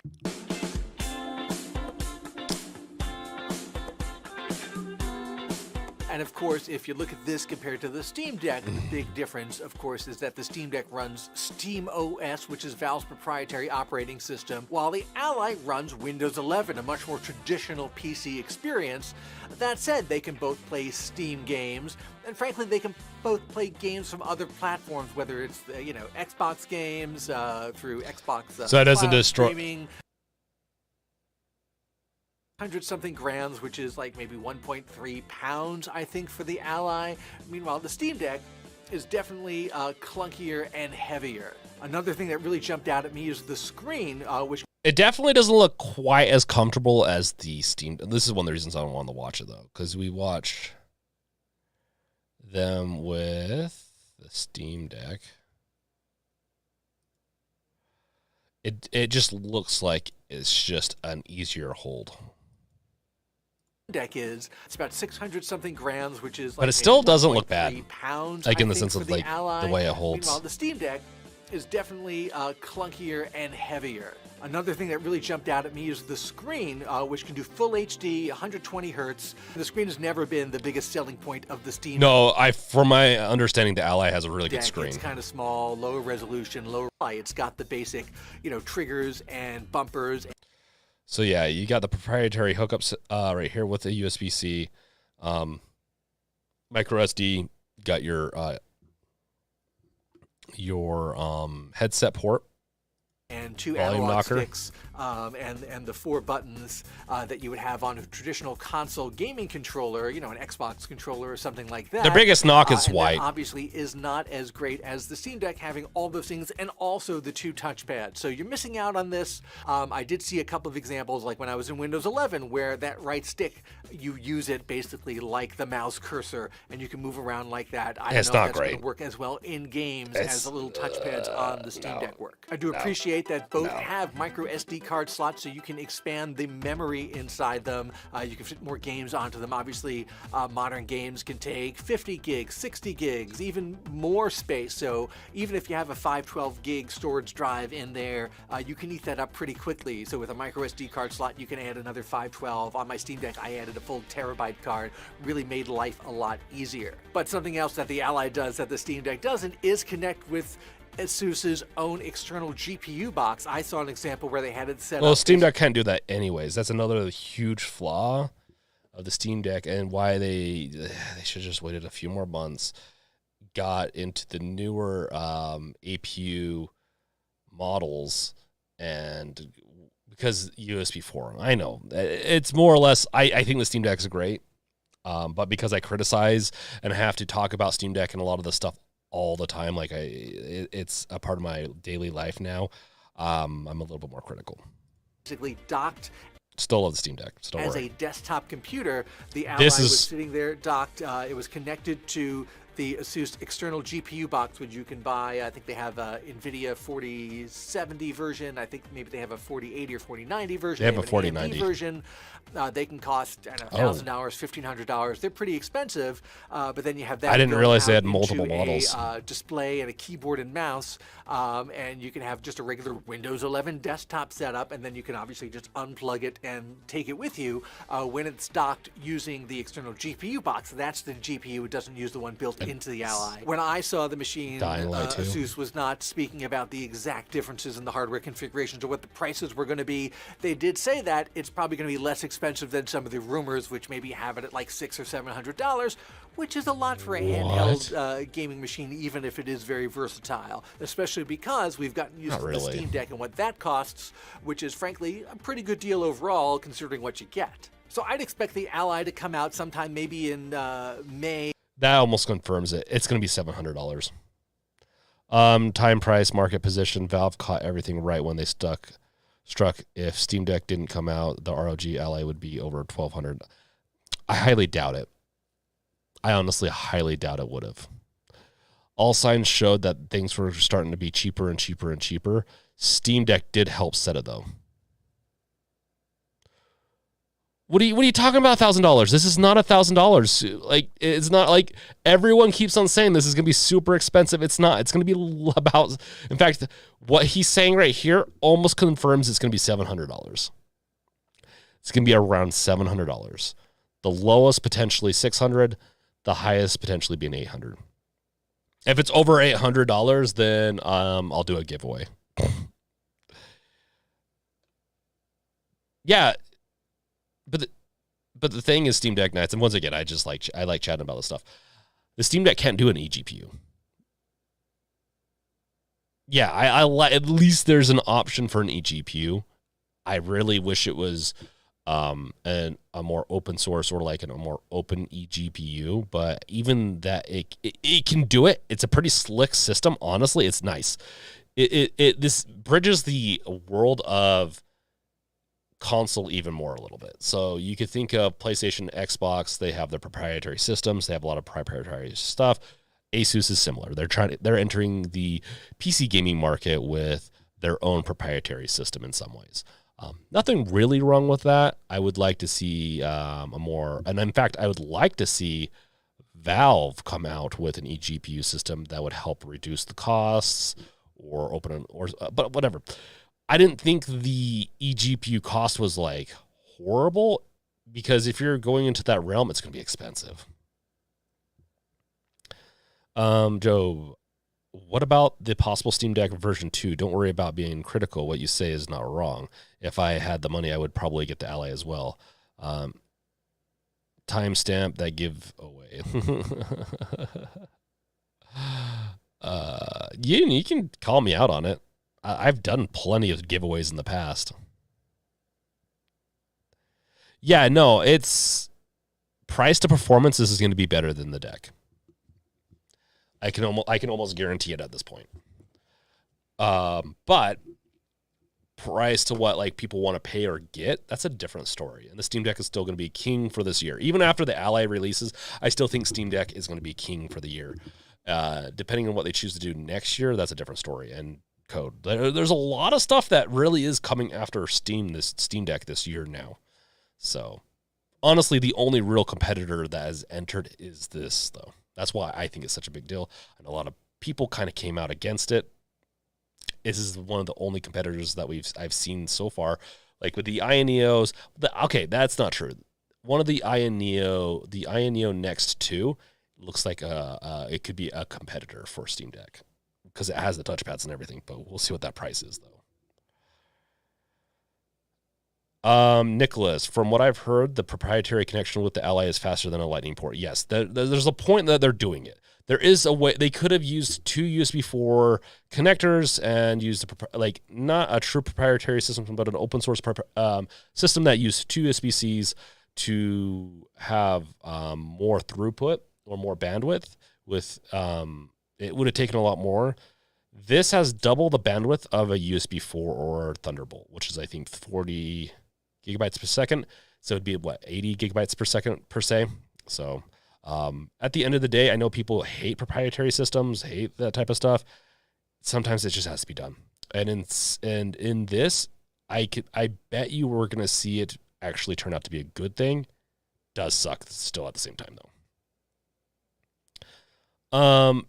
And of course, if you look at this compared to the Steam Deck, the big difference, of course, is that the Steam Deck runs SteamOS, which is Valve's proprietary operating system, while the Ally runs Windows 11, a much more traditional PC experience. That said, they can both play Steam games, and frankly, they can both play games from other platforms, whether it's Xbox games through Xbox. So that doesn't destroy. Streaming, 100-something grams, which is like maybe 1.3 pounds, I think, for the Ally. Meanwhile, the Steam Deck is definitely clunkier and heavier. Another thing that really jumped out at me is the screen, which... It definitely doesn't look quite as comfortable as the Steam... This is one of the reasons I don't want to watch it, though, because we watched them with the Steam Deck. It just looks like it's just an easier hold. Deck is it's about 600-something grams, which is like, but it still doesn't look bad, pounds, like in the sense of like the way it holds. Meanwhile, the Steam Deck is definitely clunkier and heavier. Another thing that really jumped out at me is the screen, which can do full HD, 120 hertz. The screen has never been the biggest selling point of the Steam. No, from my understanding, the Ally has a really good screen. It's kind of small, lower resolution, lower light. It's got the basic, triggers and bumpers. So yeah, you got the proprietary hookups right here with the USB-C, micro SD. Got your headset port. And two analog sticks, and the 4 buttons that you would have on a traditional console gaming controller, an Xbox controller or something like that. The biggest knock is white. That obviously is not as great as the Steam Deck having all those things and also the 2 touchpads. So you're missing out on this. I did see a couple of examples, like when I was in Windows 11, where that right stick, you use it basically like the mouse cursor, and you can move around like that. I don't know if that's going to work as well in games as the little touchpads on the Steam Deck work. I do appreciate that both have micro SD card slots, so you can expand the memory inside them. You can fit more games onto them. Obviously, modern games can take 50 gigs, 60 gigs, even more space. So even if you have a 512 gig storage drive in there, you can eat that up pretty quickly. So with a micro SD card slot, you can add another 512. On my Steam Deck, I added a full terabyte card. Really made life a lot easier. But something else that the Ally does that the Steam Deck doesn't is connect with Asus's own external GPU box. I saw an example where they had it set up. Well, Steam Deck can't do that anyways. That's another huge flaw of the Steam Deck, and why they should have just waited a few more months. Got into the newer APU models, and because USB 4, I know it's more or less. I think the Steam Deck is great, but because I criticize and have to talk about Steam Deck and a lot of the stuff all the time, like it's a part of my daily life now. I'm a little bit more critical. Basically docked. Still love the Steam Deck. As a desktop computer, the Ally was sitting there docked. It was connected to the Asus external GPU box, which you can buy. I think they have a NVIDIA 4070 version. I think maybe they have a 4080 or 4090 version. They have a 4090 version. They can cost $1,000, $1,500. They're pretty expensive, but then you have that. I didn't realize they had multiple models. Display and a keyboard and mouse, and you can have just a regular Windows 11 desktop setup, and then you can obviously just unplug it and take it with you when it's docked using the external GPU box. That's the GPU. It doesn't use the one built into the Ally. When I saw the machine, Asus was not speaking about the exact differences in the hardware configurations or what the prices were going to be. They did say that it's probably going to be less expensive than some of the rumors, which maybe have it at like $600 or $700, which is a lot for a handheld gaming machine, even if it is very versatile, especially because we've gotten used to the Steam Deck and what that costs, which is frankly a pretty good deal overall considering what you get. So I'd expect the Ally to come out sometime maybe in May. That almost confirms it. It's going to be $700. Time, price, market position. Valve caught everything right when they struck. If Steam Deck didn't come out, the ROG Ally would be over $1,200. I highly doubt it. I honestly highly doubt it would have. All signs showed that things were starting to be cheaper and cheaper and cheaper. Steam Deck did help set it, though. What are you talking about? $1,000? This is not $1,000. Like, it's not like everyone keeps on saying this is going to be super expensive. It's not. It's going to be about. In fact, what he's saying right here almost confirms it's going to be $700. It's going to be around $700. The lowest potentially $600. The highest potentially being $800. If it's over $800, then I'll do a giveaway. Yeah. But the thing is Steam Deck Nights, and once again, I like chatting about this stuff. The Steam Deck can't do an eGPU. Yeah, I at least there's an option for an eGPU. I really wish it was a more open source or like a more open eGPU, but even that it can do it. It's a pretty slick system. Honestly, it's nice. This bridges the world of console even more a little bit. So you could think of PlayStation, Xbox, they have their proprietary systems, they have a lot of proprietary stuff. Asus is similar. They're entering the PC gaming market with their own proprietary system in some ways. Nothing really wrong with that. I would like to see and in fact, I would like to see Valve come out with an eGPU system that would help reduce the costs but whatever. I didn't think the eGPU cost was like horrible because if you're going into that realm, it's going to be expensive. Joe, what about the possible Steam Deck version 2? Don't worry about being critical. What you say is not wrong. If I had the money, I would probably get the Ally as well. Timestamp that giveaway. You can call me out on it. I've done plenty of giveaways in the past. Yeah, no, it's price to performance. This is going to be better than the deck. I can almost guarantee it at this point. But price to what like people want to pay or get, that's a different story. And the Steam Deck is still going to be king for this year. Even after the Ally releases, I still think Steam Deck is going to be king for the year. Depending on what they choose to do next year, that's a different story. And code. There's a lot of stuff that really is coming after Steam Deck this year now. So honestly, the only real competitor that has entered is this, though. That's why I think it's such a big deal. And a lot of people kind of came out against it. This is one of the only competitors that I've seen so far. Like with the Ioneos. Okay, that's not true. One of the Ioneo Next 2 looks like it could be a competitor for Steam Deck because it has the touchpads and everything, but we'll see what that price is, though. Nicholas, from what I've heard, the proprietary connection with the Ally is faster than a Lightning port. Yes, there's a point that they're doing it. There is a way they could have used two USB 4 connectors and used not a true proprietary system, but an open source system that used two USB-Cs to have more throughput or more bandwidth. It would have taken a lot more. This has double the bandwidth of a USB 4 or Thunderbolt, which is I think 40 gigabytes per second. So it'd be 80 gigabytes per second per se. So at the end of the day, I know people hate proprietary systems, hate that type of stuff. Sometimes it just has to be done. And in this, I bet you we're going to see it actually turn out to be a good thing. Does suck still at the same time, though.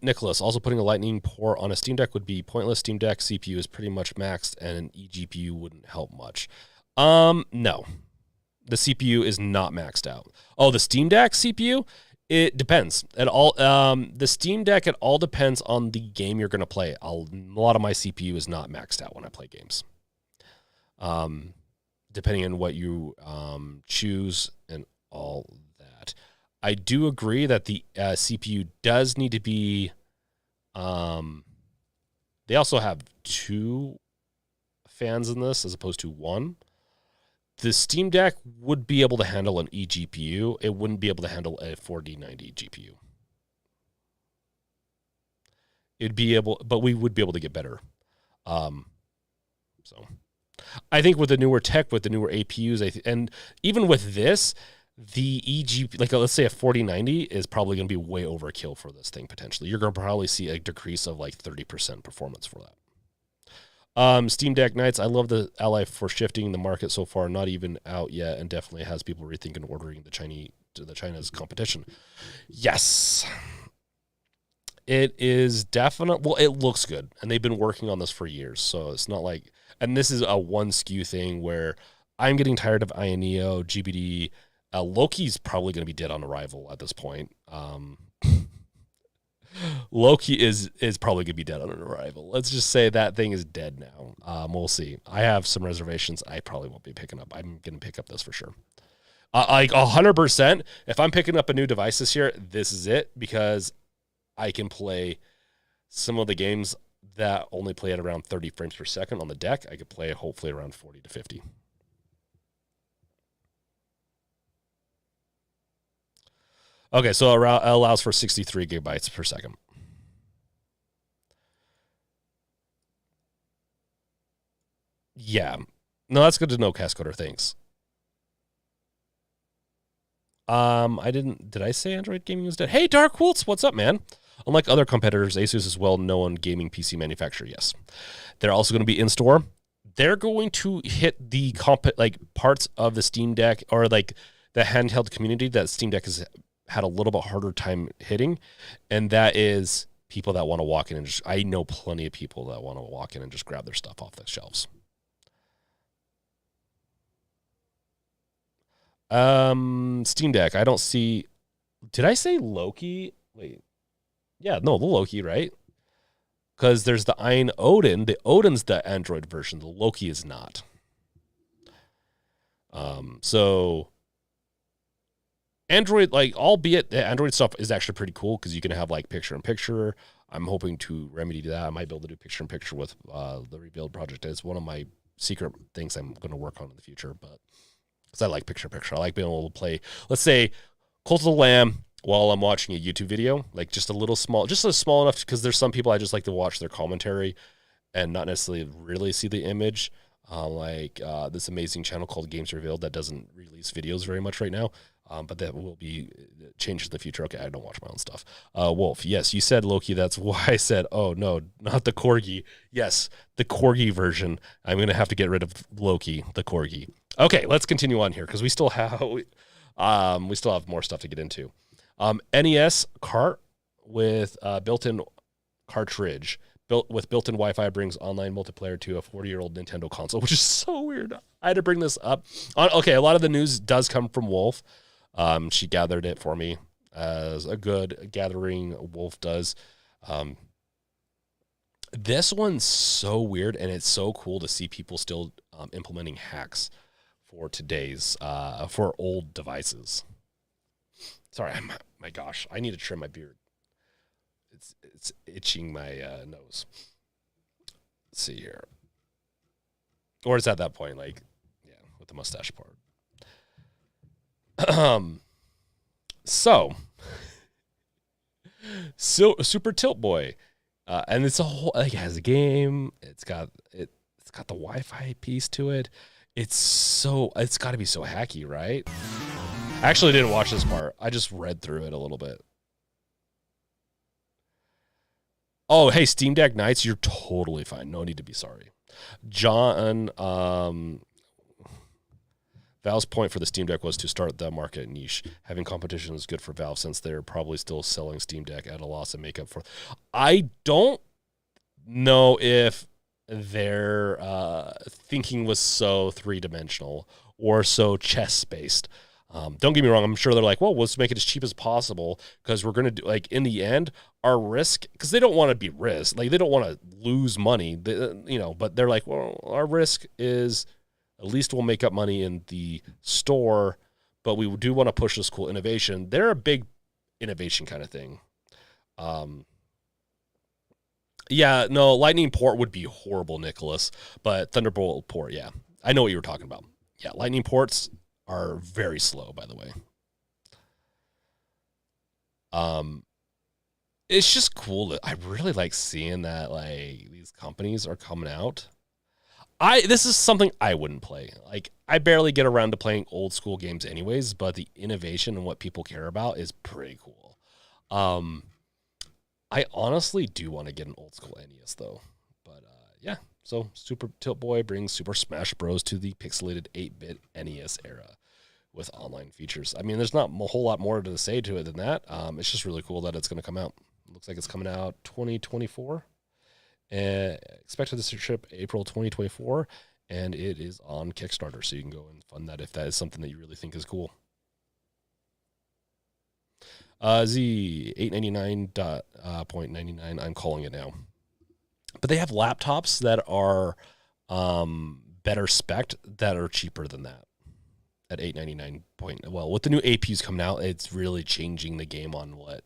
Nicholas, also putting a Lightning port on a Steam Deck would be pointless. Steam Deck CPU is pretty much maxed, and an eGPU wouldn't help much. No. The CPU is not maxed out. Oh, the Steam Deck CPU It depends. The Steam Deck, it all depends on the game you're going to play. A lot of my CPU is not maxed out when I play games. Depending on what you choose and all that. I do agree that the CPU does need to be... they also have 2 fans in this as opposed to 1. The Steam Deck would be able to handle an eGPU. It wouldn't be able to handle a 4090 GPU. But we would be able to get better. So I think with the newer tech, with the newer APUs, and even with this, the eGPU, like let's say a 4090 is probably going to be way overkill for this thing potentially. You're going to probably see a decrease of like 30% performance for that. Steam Deck Nights, I love the ally for shifting the market so far, not even out yet, and definitely has people rethinking ordering the China's competition. Yes. It is definite. Well, it looks good, and they've been working on this for years, so it's not like, and this is a one SKU thing where I'm getting tired of Ioneo, GBD. Loki's probably going to be dead on arrival at this point. Loki is probably going to be dead on arrival. Let's just say that thing is dead now. We'll see. I have some reservations. I probably won't be picking up. I'm going to pick up this for sure. Like 100%. If I'm picking up a new device this year, this is it, because I can play some of the games that only play at around 30 frames per second on the deck. I could play hopefully around 40 to 50. Okay, so it allows for 63 gigabytes per second. Yeah. No, that's good to know, Cascoder. Thanks. Did I say Android gaming is dead? Hey, Dark Wolves, what's up, man? Unlike other competitors, Asus is well-known gaming PC manufacturer, yes. They're also going to be in-store. They're going to hit the parts of the Steam Deck, or like the handheld community that Steam Deck has had a little bit harder time hitting, and that is people that want to walk in and I know plenty of people that want to walk in and just grab their stuff off the shelves. Steam Deck, I don't see, did I say Loki? Wait. Yeah, no, the Loki, right? Because there's the Ein Odin. The Odin's the Android version. The Loki is not. So Android, like, albeit the Android stuff is actually pretty cool because you can have like picture-in-picture. I'm hoping to remedy that. I might be able to do picture-in-picture with the Rebuild project. It's one of my secret things I'm going to work on in the future, but because I like picture-in-picture. I like being able to play, let's say, Cult of the Lamb while I'm watching a YouTube video, like just a small enough, because there's some people I just like to watch their commentary and not necessarily really see the image. Like this amazing channel called Games Revealed that doesn't release videos very much right now, but that will be changed in the future. Okay, I don't watch my own stuff. Wolf, yes, you said Loki. That's why I said, oh no, not the Corgi. Yes, the Corgi version. I'm going to have to get rid of Loki, the Corgi. Okay, let's continue on here because we still have more stuff to get into. NES cart with built-in cartridge. With built-in Wi-Fi brings online multiplayer to a 40-year-old Nintendo console, which is so weird. I had to bring this up. Okay, a lot of the news does come from Wolf. She gathered it for me, as a good gathering Wolf does. This one's so weird, and it's so cool to see people still implementing hacks for today's for old devices. Sorry, my gosh, I need to trim my beard. It's itching my nose. Let's see here. Or it's at that point, like, yeah, with the mustache part. So Super Tilt Boy, and it's a whole, like, it has a game. It's got the Wi-Fi piece to it. It's got to be so hacky, right? I actually didn't watch this part. I just read through it a little bit. Oh, hey, Steam Deck Nights, you're totally fine. No need to be sorry. John, Valve's point for the Steam Deck was to start the market niche. Having competition is good for Valve since they're probably still selling Steam Deck at a loss and make up for. I don't know if their thinking was so three-dimensional or so chess-based. Don't get me wrong. I'm sure they're like, well, let's make it as cheap as possible because we're going to do, like, in the end, our risk, because they don't want to be risk. Like, they don't want to lose money, but they're like, well, our risk is at least we'll make up money in the store, but we do want to push this cool innovation. They're a big innovation kind of thing. Yeah, no, Lightning port would be horrible, Nicholas, but Thunderbolt port, yeah. I know what you were talking about. Yeah, Lightning ports are very slow, by the way. It's just cool that I really like seeing that, like, these companies are coming out. This is something I wouldn't play. Like, I barely get around to playing old school games anyways, but the innovation and what people care about is pretty cool. I honestly do want to get an old school NES though, but yeah. So Super Tilt Boy brings Super Smash Bros. To the pixelated 8-bit NES era with online features. I mean, there's not a whole lot more to say to it than that. It's just really cool that it's going to come out. It looks like it's coming out 2024. Expected to ship April 2024, and it is on Kickstarter, so you can go and fund that if that is something that you really think is cool. Z899.99, I'm calling it now. But they have laptops that are better spec'd that are cheaper than that at $899. Well, with the new APUs coming out, it's really changing the game on what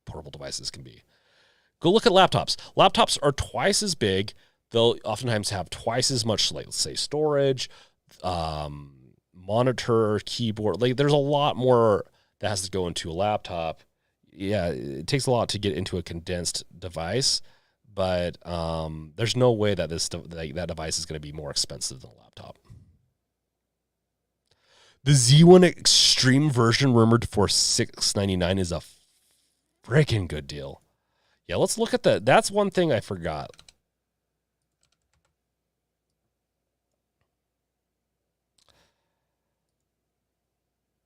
portable devices can be. Go look at laptops. Laptops are twice as big. They'll oftentimes have twice as much, like, let's say, storage, monitor, keyboard. Like, there's a lot more that has to go into a laptop. Yeah, it takes a lot to get into a condensed device, but there's no way that that device is going to be more expensive than a laptop. The Z1 Extreme version rumored for $699 is a freaking good deal. Yeah, let's look at that. That's one thing I forgot.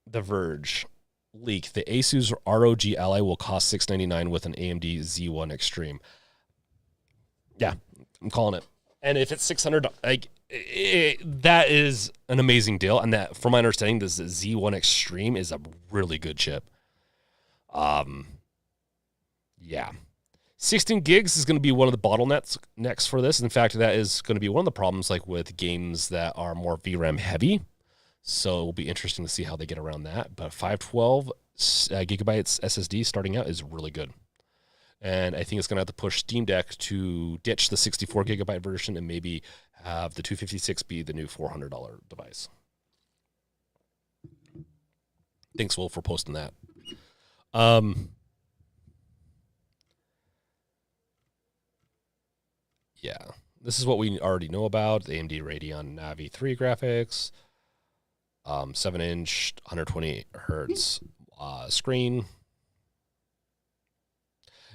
The Verge leak: the Asus ROG Ally will cost $699 with an AMD Z1 Extreme. Yeah, I'm calling it. And if it's $600, like, that is an amazing deal. And that, from my understanding, this Z1 Extreme is a really good chip. Yeah. 16 gigs is going to be one of the bottlenecks next for this. In fact, that is going to be one of the problems, like, with games that are more VRAM heavy. So it will be interesting to see how they get around that. But 512 gigabytes SSD starting out is really good. And I think it's going to have to push Steam Deck to ditch the 64 gigabyte version and maybe have the 256 be the new $400 device. Thanks, Will, for posting that. Yeah, this is what we already know about. The AMD Radeon Navi 3 graphics, 7-inch, 120 hertz screen.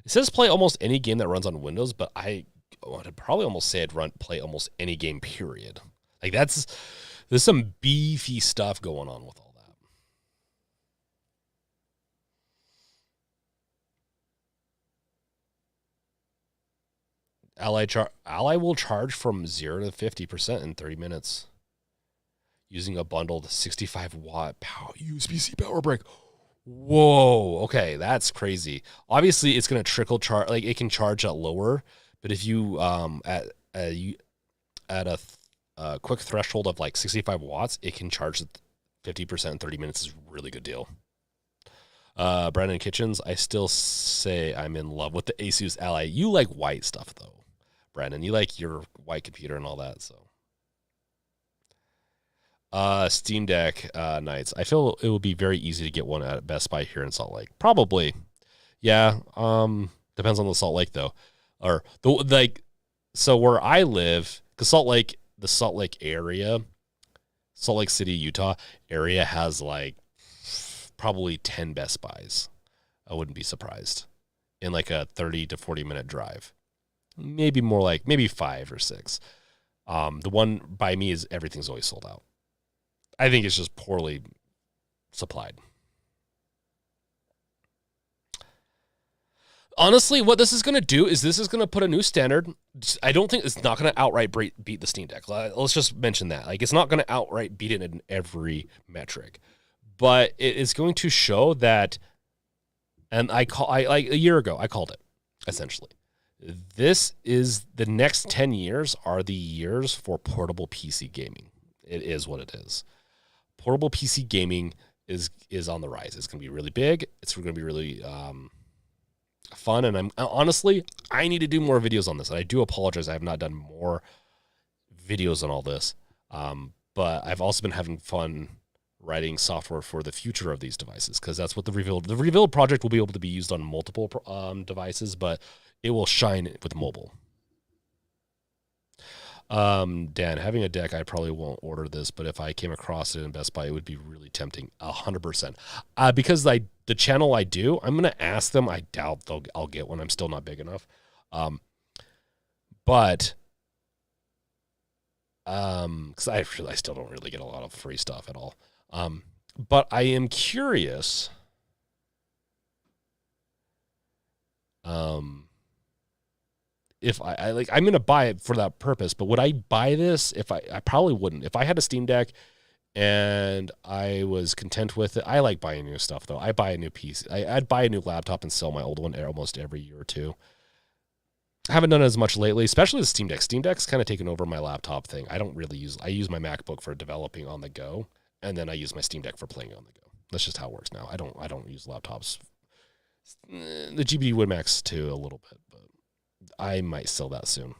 It says play almost any game that runs on Windows, but I would probably almost say play almost any game, period. Like, there's some beefy stuff going on with all that. Ally will charge from 0 to 50% in 30 minutes using a bundled 65-watt USB-C power brick. Whoa, okay, that's crazy. Obviously, it's going to trickle charge. Like, it can charge at lower, but if you at a quick threshold of like 65 watts, it can charge at 50% in 30 minutes. Is a really good deal. Brandon Kitchens, I still say I'm in love with the Asus Ally. You like white stuff, though, Brandon. You like your white computer and all that, so. Steam Deck Nights. I feel it would be very easy to get one at Best Buy here in Salt Lake. Probably. Yeah. Depends on the Salt Lake, though. Or, so where I live, the Salt Lake area, Salt Lake City, Utah area has, like, probably 10 Best Buys. I wouldn't be surprised. In, like, a 30 to 40-minute drive. Maybe more like, maybe 5 or 6. The one by me is everything's always sold out. I think it's just poorly supplied. Honestly, what this is going to do is this is going to put a new standard. I don't think it's not going to outright beat the Steam Deck. Let's just mention that. Like, it's not going to outright beat it in every metric. but it is going to show that, and I like a year ago, I called it, essentially. This is the next 10 years are the years for portable PC gaming. It is what it is. Portable PC gaming is on the rise. It's going to be really big. It's going to be really fun. And I need to do more videos on this. And I do apologize. I have not done more videos on all this. But I've also been having fun writing software for the future of these devices, because that's what the Revealed project will be able to be used on multiple devices, but it will shine with mobile. Dan, having a deck, I probably won't order this, but if I came across it in Best Buy, it would be really tempting, 100%. Because the channel I do, I'm going to ask them. I doubt I'll get one. I'm still not big enough. But because I still don't really get a lot of free stuff at all. But I am curious. If I'm going to buy it for that purpose, but would I buy this? I probably wouldn't. If I had a Steam Deck and I was content with it, I like buying new stuff though. I buy a new PC. I'd buy a new laptop and sell my old one almost every year or two. I haven't done it as much lately, especially the Steam Deck. Steam Deck's kind of taken over my laptop thing. I use my MacBook for developing on the go, and then I use my Steam Deck for playing on the go. That's just how it works now. I don't use laptops. The GPD would max too a little bit, but I might sell that soon.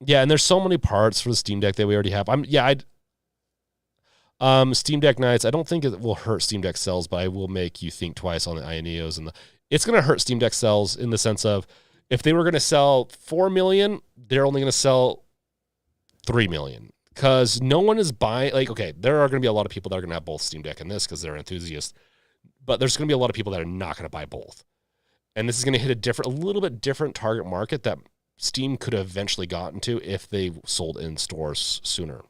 Yeah, and there's so many parts for the Steam Deck that we already have. Steam Deck Nights, I don't think it will hurt Steam Deck sales, but I will make you think twice on the Ioneos. It's going to hurt Steam Deck sales in the sense of, if they were going to sell 4 million, they're only going to sell 3 million. Because no one is buying, okay, there are going to be a lot of people that are going to have both Steam Deck and this because they're enthusiasts, but there's going to be a lot of people that are not going to buy both. And this is going to hit a little bit different target market that Steam could have eventually gotten to if they sold in stores sooner.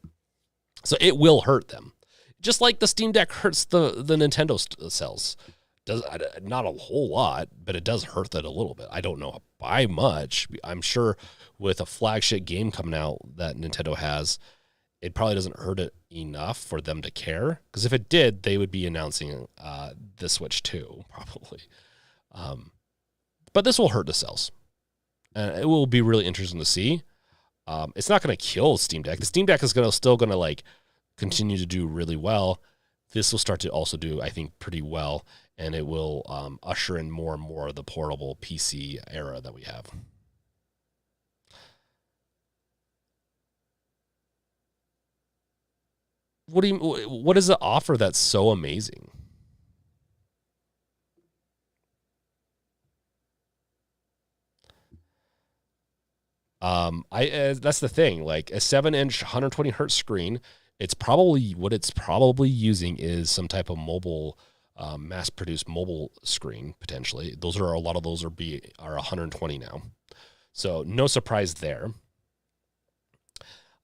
So it will hurt them. Just like the Steam Deck hurts the Nintendo sales. Not a whole lot, but it does hurt that a little bit. I don't know by much. I'm sure with a flagship game coming out that Nintendo has, it probably doesn't hurt it enough for them to care. Because if it did, they would be announcing the Switch 2, probably. But this will hurt the sales. And it will be really interesting to see. It's not going to kill Steam Deck. The Steam Deck is still going to continue to do really well. This will start to also do, I think, pretty well. And it will usher in more and more of the portable PC era that we have. What does it offer that's so amazing? That's the thing. Like a 7-inch 120 hertz screen, it's probably using is some type of mobile, mass-produced mobile screen potentially. A lot of those are 120 now, so no surprise there.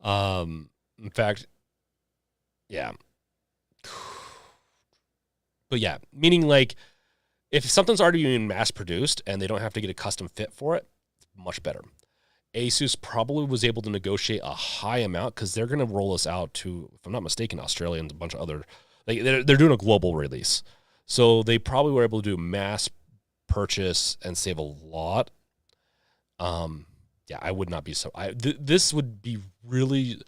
In fact, yeah. But yeah, meaning if something's already being mass-produced and they don't have to get a custom fit for it, much better. Asus probably was able to negotiate a high amount because they're going to roll this out to, if I'm not mistaken, Australia and a bunch of other. They're doing a global release, so they probably were able to do mass purchase and save a lot. Yeah, I would not be so. This would be really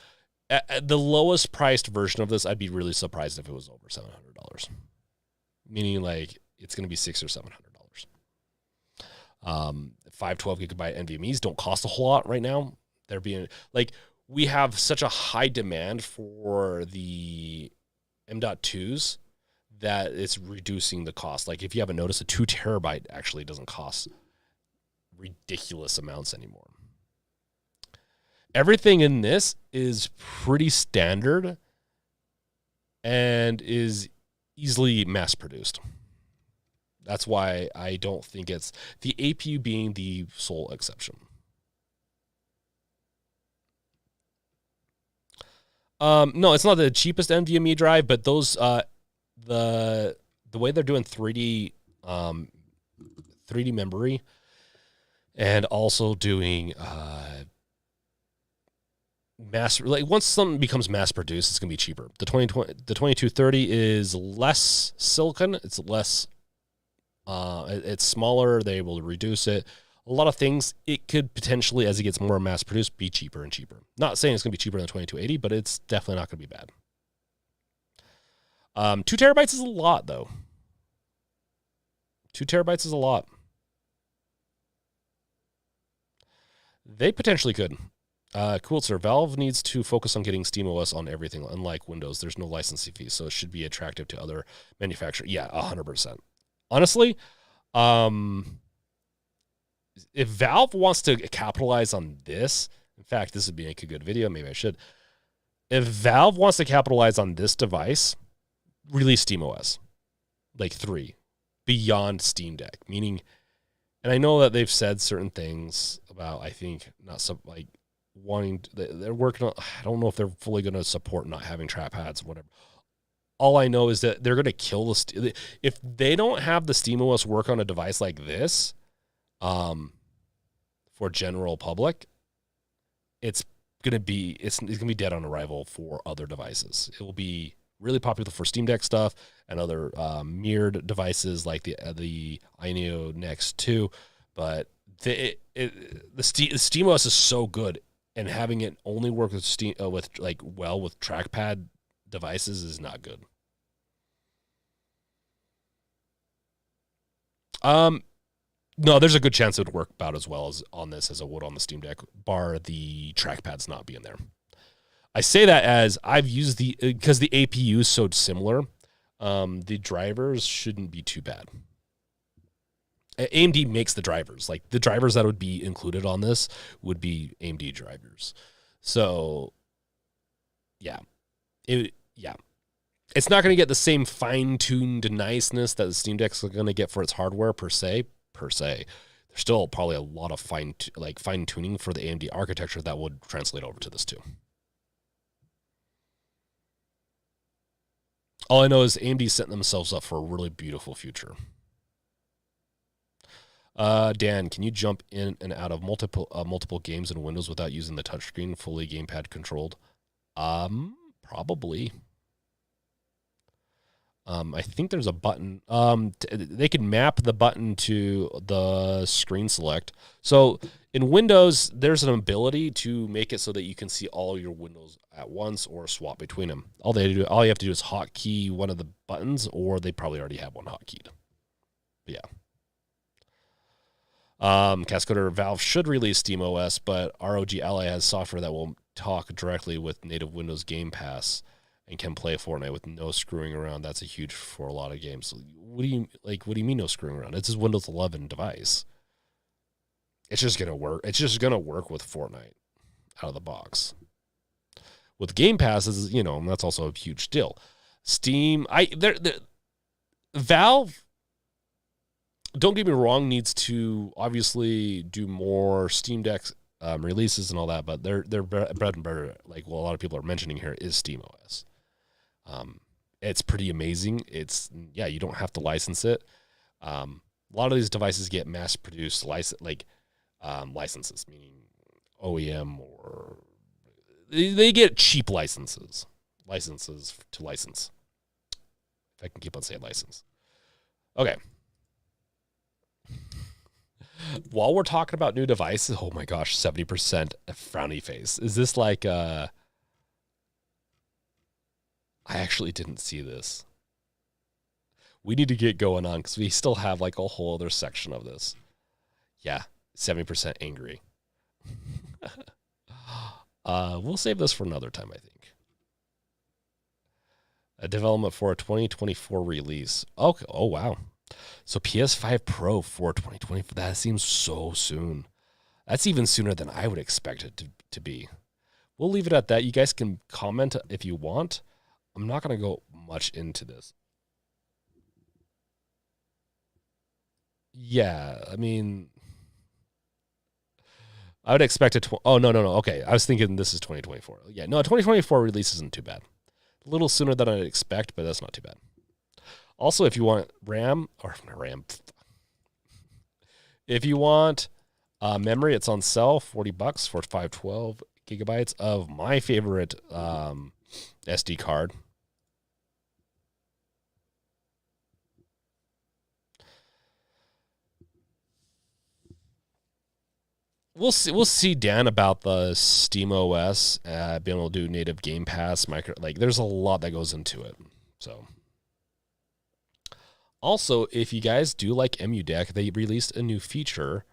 at the lowest priced version of this. I'd be really surprised if it was over $700, meaning it's going to be $600 or $700. 512 gigabyte NVMe's don't cost a whole lot right now. They're being we have such a high demand for the M.2s that it's reducing the cost. If you haven't noticed, a 2 terabyte actually doesn't cost ridiculous amounts anymore. Everything in this is pretty standard and is easily mass produced. That's why I don't think it's the APU being the sole exception. No, it's not the cheapest NVMe drive, but those the way they're doing 3D memory and also doing once something becomes mass produced, it's gonna be cheaper. The 2230 is less silicon. It's less. It's smaller. They're able to reduce it. A lot of things. It could potentially, as it gets more mass produced, be cheaper and cheaper. Not saying it's gonna be cheaper than the 2280, but it's definitely not gonna be bad. 2 terabytes is a lot, though. 2 terabytes is a lot. They potentially could. Cool, sir. Valve needs to focus on getting SteamOS on everything. Unlike Windows, there's no licensing fee, so it should be attractive to other manufacturers. Yeah, 100%. Honestly, if Valve wants to capitalize on this, in fact, this would be like a good video. Maybe I should. If Valve wants to capitalize on this device, release SteamOS, like 3, beyond Steam Deck. Meaning, and I know that they've said certain things about, I think, not so like wanting. They're working on. I don't know if they're fully going to support not having trackpads or whatever. All I know is that they're going to kill the. If they don't have the SteamOS work on a device like this, for general public, it's gonna be dead on arrival for other devices. It will be really popular for Steam Deck stuff and other mirrored devices like the Ineo Next 2, but the SteamOS is so good, and having it only work with with trackpad devices is not good. No, there's a good chance it would work about as well as on this as it would on the Steam Deck, bar the trackpads not being there. I say that as I've used because the APU is so similar, the drivers shouldn't be too bad. AMD makes the drivers. Like, the drivers that would be included on this would be AMD drivers. So, yeah. It's not going to get the same fine-tuned niceness that the Steam Deck's going to get for its hardware per se. There's still probably a lot of fine-tuning for the AMD architecture that would translate over to this too. All I know is AMD setting themselves up for a really beautiful future. Dan, can you jump in and out of multiple games in Windows without using the touchscreen, fully gamepad controlled? Probably. I think there's a button. They can map the button to the screen select. So in Windows, there's an ability to make it so that you can see all your windows at once or swap between them. All you have to do is hotkey one of the buttons, or they probably already have one hotkeyed. But yeah. Cascoder, Valve should release SteamOS, but ROG Ally has software that will talk directly with native Windows Game Pass and can play Fortnite with no screwing around. That's a huge for a lot of games. What do you mean no screwing around? It's a Windows 11 device. It's just gonna work. It's just gonna work with Fortnite out of the box. With Game Pass, that's also a huge deal. Steam, Valve, don't get me wrong, needs to obviously do more Steam Deck releases and all that, but their bread and butter, like what a lot of people are mentioning here, is SteamOS. It's pretty amazing. You don't have to license it. A lot of these devices get mass-produced licenses, meaning OEM, or they get cheap licenses to license. If I can keep on saying license. Okay. While we're talking about new devices, oh my gosh, 70% frowny face. Is this like I actually didn't see this. We need to get going on because we still have like a whole other section of this. Yeah, 70% angry. We'll save this for another time, I think. A development for a 2024 release. Okay. Oh, wow. So PS5 Pro for 2020, that seems so soon. That's even sooner than I would expect it to be. We'll leave it at that. You guys can comment if you want. I'm not going to go much into this. Yeah, I mean, I would expect it. No. Okay, I was thinking this is 2024. Yeah, no, 2024 release isn't too bad. A little sooner than I'd expect, but that's not too bad. Also, if you want if you want memory, it's on sale, $40 for 512 gigabytes of my favorite SD card. We'll see, Dan, about the Steam OS being able to do native Game Pass. There's a lot that goes into it. So, also, if you guys do like EmuDeck, they released a new feature.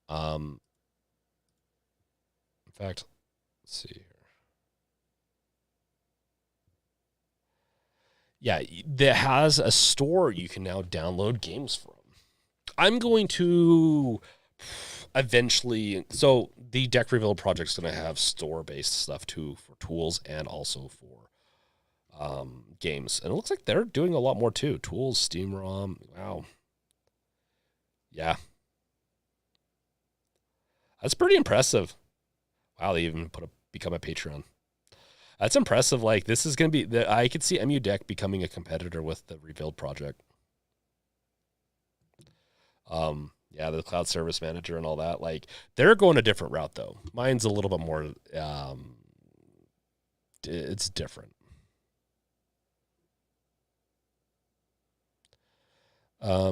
In fact, let's see here. Yeah, that has a store you can now download games from. I'm going to eventually, so the Deck Reveal project is going to have store-based stuff too for tools and also for games. And it looks like they're doing a lot more too. Tools, Steam ROM. Wow. Yeah. That's pretty impressive. Wow, they even become a Patreon. That's impressive. Like, this is going to be, I could see EmuDeck becoming a competitor with the Revealed project. Yeah, the cloud service manager and all that. Like, they're going a different route, though. Mine's a little bit more, it's different. Yeah,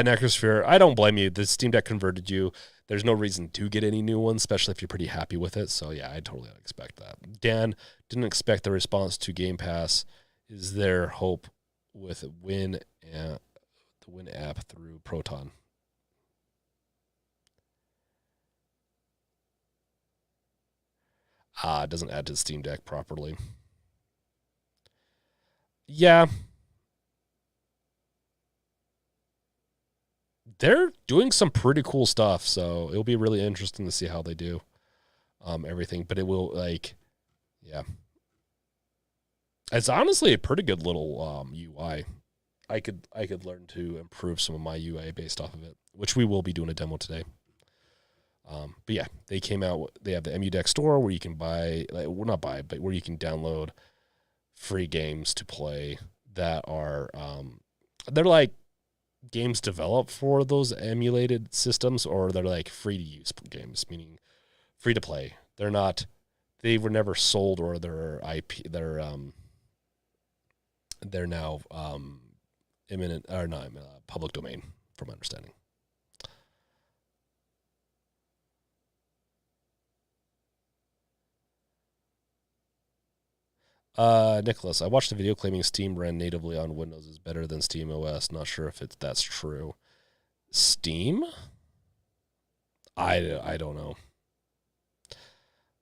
Necrosphere, I don't blame you. The Steam Deck converted you. There's no reason to get any new ones, especially if you're pretty happy with it. So, yeah, I totally expect that. Dan, didn't expect the response to Game Pass. Is there hope with the Win app through Proton? It doesn't add to the Steam Deck properly. Yeah. They're doing some pretty cool stuff, so it'll be really interesting to see how they do everything. But it will, yeah. It's honestly a pretty good little UI. I could learn to improve some of my UI based off of it, which we will be doing a demo today. But yeah, they came out. They have the EmuDeck store where you can buy, not buy, but where you can download free games to play that are they're like games developed for those emulated systems, or they're like free to use games, meaning free to play. They're not. They were never sold, or they're IP. They're now imminent or not public domain, from my understanding. Nicholas, I watched a video claiming Steam ran natively on Windows is better than Steam OS. Not sure if that's true. Steam? I don't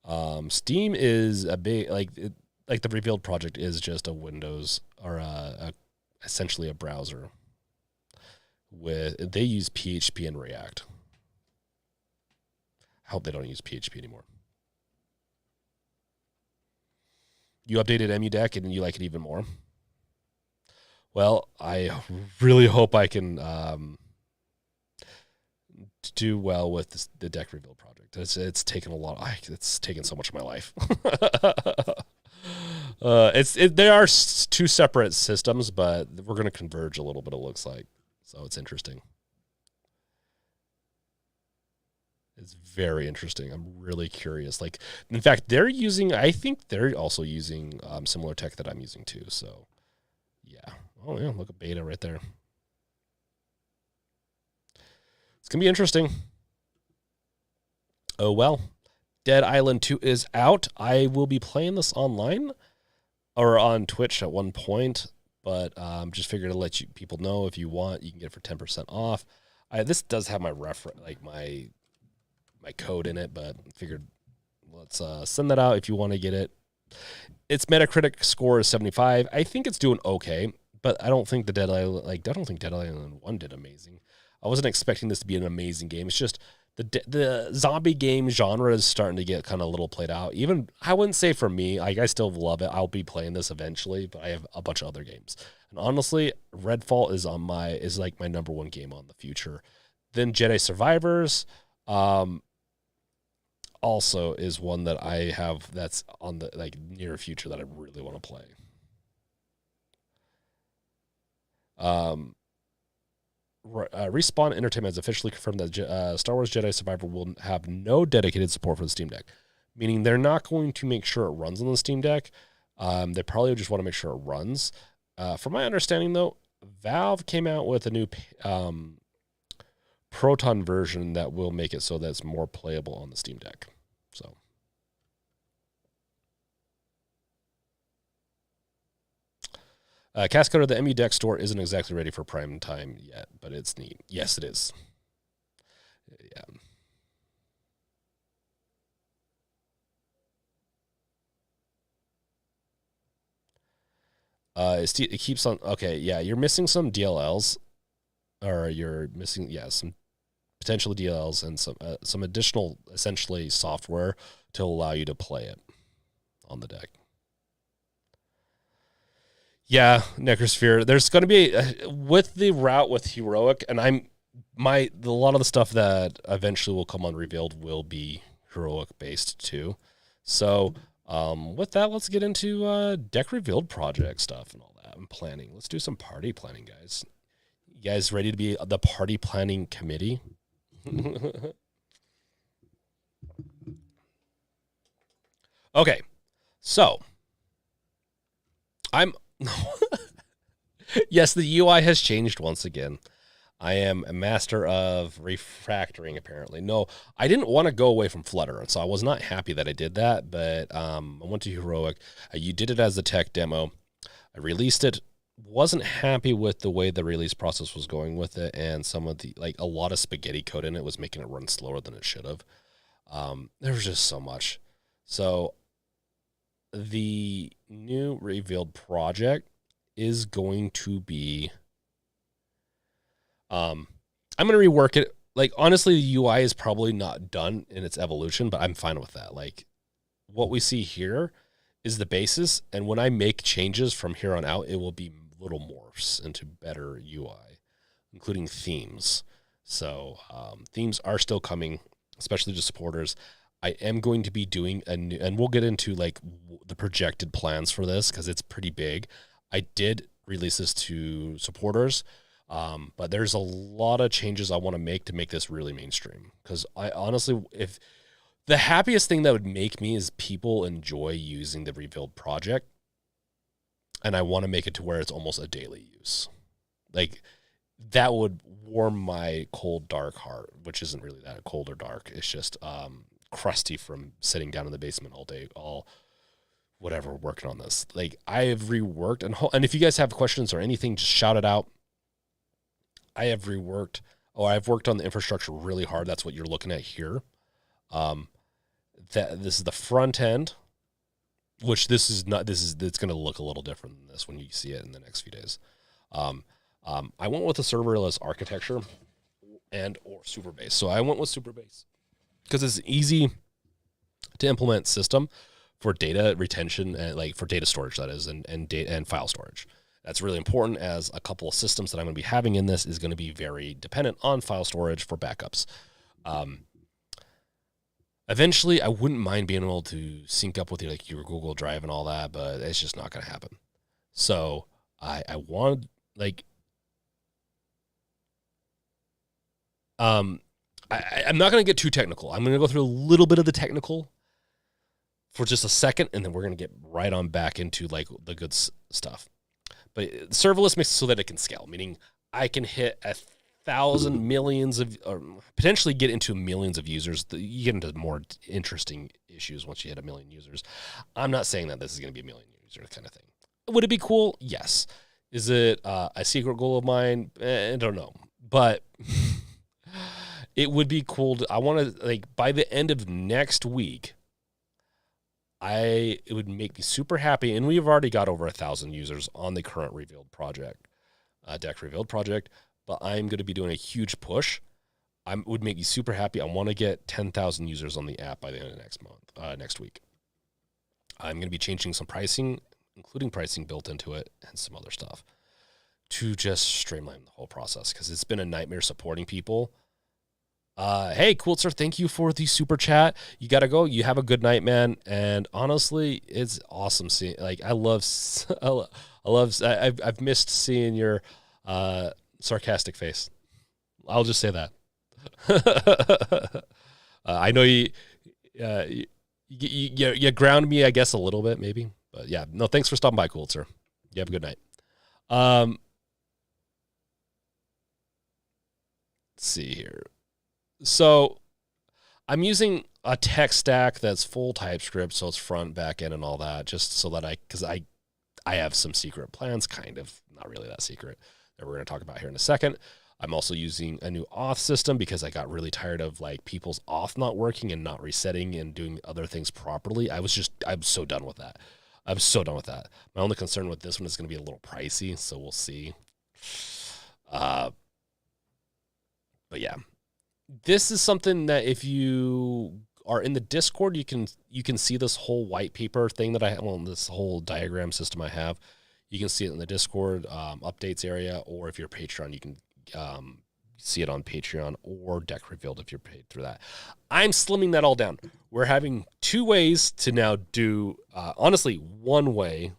know. Steam is a big like the Revealed project is just a Windows or essentially a browser. They use PHP and React. I hope they don't use PHP anymore. You updated EmuDeck and you like it even more? Well, I really hope I can do well with the Deck Reveal project. It's taken a lot. It's taken so much of my life. They are two separate systems, but we're going to converge a little bit. It looks like, so it's interesting. It's very interesting. I'm really curious. Like, in fact, I think they're also using similar tech that I'm using too. So, yeah. Oh, yeah. Look at beta right there. It's going to be interesting. Oh, well. Dead Island 2 is out. I will be playing this online or on Twitch at one point, but just figured to let people know if you want, you can get it for 10% off. This does have my my code in it, but figured let's send that out if you want to get it. Its Metacritic score is 75. I think it's doing okay, but I don't think Dead Island 1 did amazing. I wasn't expecting this to be an amazing game. It's just the zombie game genre is starting to get kind of a little played out. Even I wouldn't say for me, like I still love it. I'll be playing this eventually, but I have a bunch of other games. And honestly, Redfall is like my number one game on the future. Then Jedi Survivors, also is one that I have that's on the near future that I really want to play. Respawn Entertainment has officially confirmed that Star Wars Jedi Survivor will have no dedicated support for the Steam Deck, meaning they're not going to make sure it runs on the Steam Deck. They probably just want to make sure it runs. From my understanding, though, Valve came out with a new Proton version that will make it so that it's more playable on the Steam Deck. So, Cascoder, the MU Deck store isn't exactly ready for prime time yet, but it's neat. Yes, it is. Yeah. It keeps on. Okay, yeah, you're missing some DLLs, or you're missing some potential DLLs and some additional essentially software to allow you to play it on the deck. Yeah, Necrosphere. There's going to be with the route with Heroic, and a lot of the stuff that eventually will come on Revealed will be Heroic based too. So with that, let's get into deck Revealed project stuff and all that and planning. Let's do some party planning, guys. You guys ready to be the party planning committee? Okay, so I'm yes, the UI has changed once again. I am a master of refactoring, apparently. No, I didn't want to go away from Flutter, and so I was not happy that I did that, but I went to Heroic. You did it as the tech demo. I released it. Wasn't happy with the way the release process was going with it, and some of the, a lot of spaghetti code in it was making it run slower than it should have. There was just so much. So the new Revealed project is going to be, I'm going to rework it. Honestly, the UI is probably not done in its evolution, but I'm fine with that. What we see here is the basis, and when I make changes from here on out, it will be little morphs into better UI, including themes. So themes are still coming, especially to supporters. I am going to be doing a new, and we'll get into the projected plans for this because it's pretty big. I did release this to supporters, but there's a lot of changes I want to make this really mainstream. Because I honestly, if the happiest thing that would make me is people enjoy using the Revealed project, and I want to make it to where it's almost a daily use. That would warm my cold, dark heart, which isn't really that cold or dark. It's just crusty from sitting down in the basement all day, whatever, working on this. I have reworked, and if you guys have questions or anything, just shout it out. I have reworked, I've worked on the infrastructure really hard. That's what you're looking at here. This is the front end, which it's going to look a little different than this when you see it in the next few days. I went with a serverless architecture or Superbase. So I went with Superbase because it's an easy to implement system for data retention and for data storage, that is, and data and file storage. That's really important, as a couple of systems that I'm going to be having in this is going to be very dependent on file storage for backups. Eventually, I wouldn't mind being able to sync up with your Google Drive and all that, but it's just not going to happen. So I wanted I'm not going to get too technical. I'm going to go through a little bit of the technical for just a second, and then we're going to get right on back into the good stuff. But serverless makes it so that it can scale, meaning I can hit 1,000 millions of, or potentially get into millions of users. You get into more interesting issues once you hit 1 million users. I'm not saying that this is going to be 1 million user kind of thing. Would it be cool? Yes. Is it a secret goal of mine? I don't know. But it would be cool. I want to, by the end of next week, it would make me super happy. And we've already got over 1,000 users on the current Revealed project, Deck Revealed project. But I'm going to be doing a huge push. It would make me super happy. I want to get 10,000 users on the app by the end of next week. I'm going to be changing some pricing, including pricing built into it and some other stuff, to just streamline the whole process, because it's been a nightmare supporting people. Hey, Cool Sir, thank you for the super chat. You got to go. You have a good night, man. And honestly, it's awesome seeing, I've missed seeing your sarcastic face. I'll just say that. I know you ground me, I guess, a little bit, maybe. But yeah, no, thanks for stopping by, cool sir. You have a good night. Let's see here. So I'm using a tech stack that's full TypeScript, so it's front, back end, and all that, just so that because I have some secret plans, kind of, not really that secret, that we're going to talk about here in a second. I'm also using a new auth system because I got really tired of like people's auth not working and not resetting and doing other things properly. I'm so done with that. I'm so done with that. My only concern with this one is going to be a little pricey, so we'll see. But yeah, this is something that if you are in the Discord, you can see this whole white paper thing that this whole diagram system I have. You can see it in the Discord updates area, or if you're Patreon, you can see it on Patreon or Deck Revealed if you're paid through that. I'm slimming that all down. We're having 2 ways to now do, honestly, one way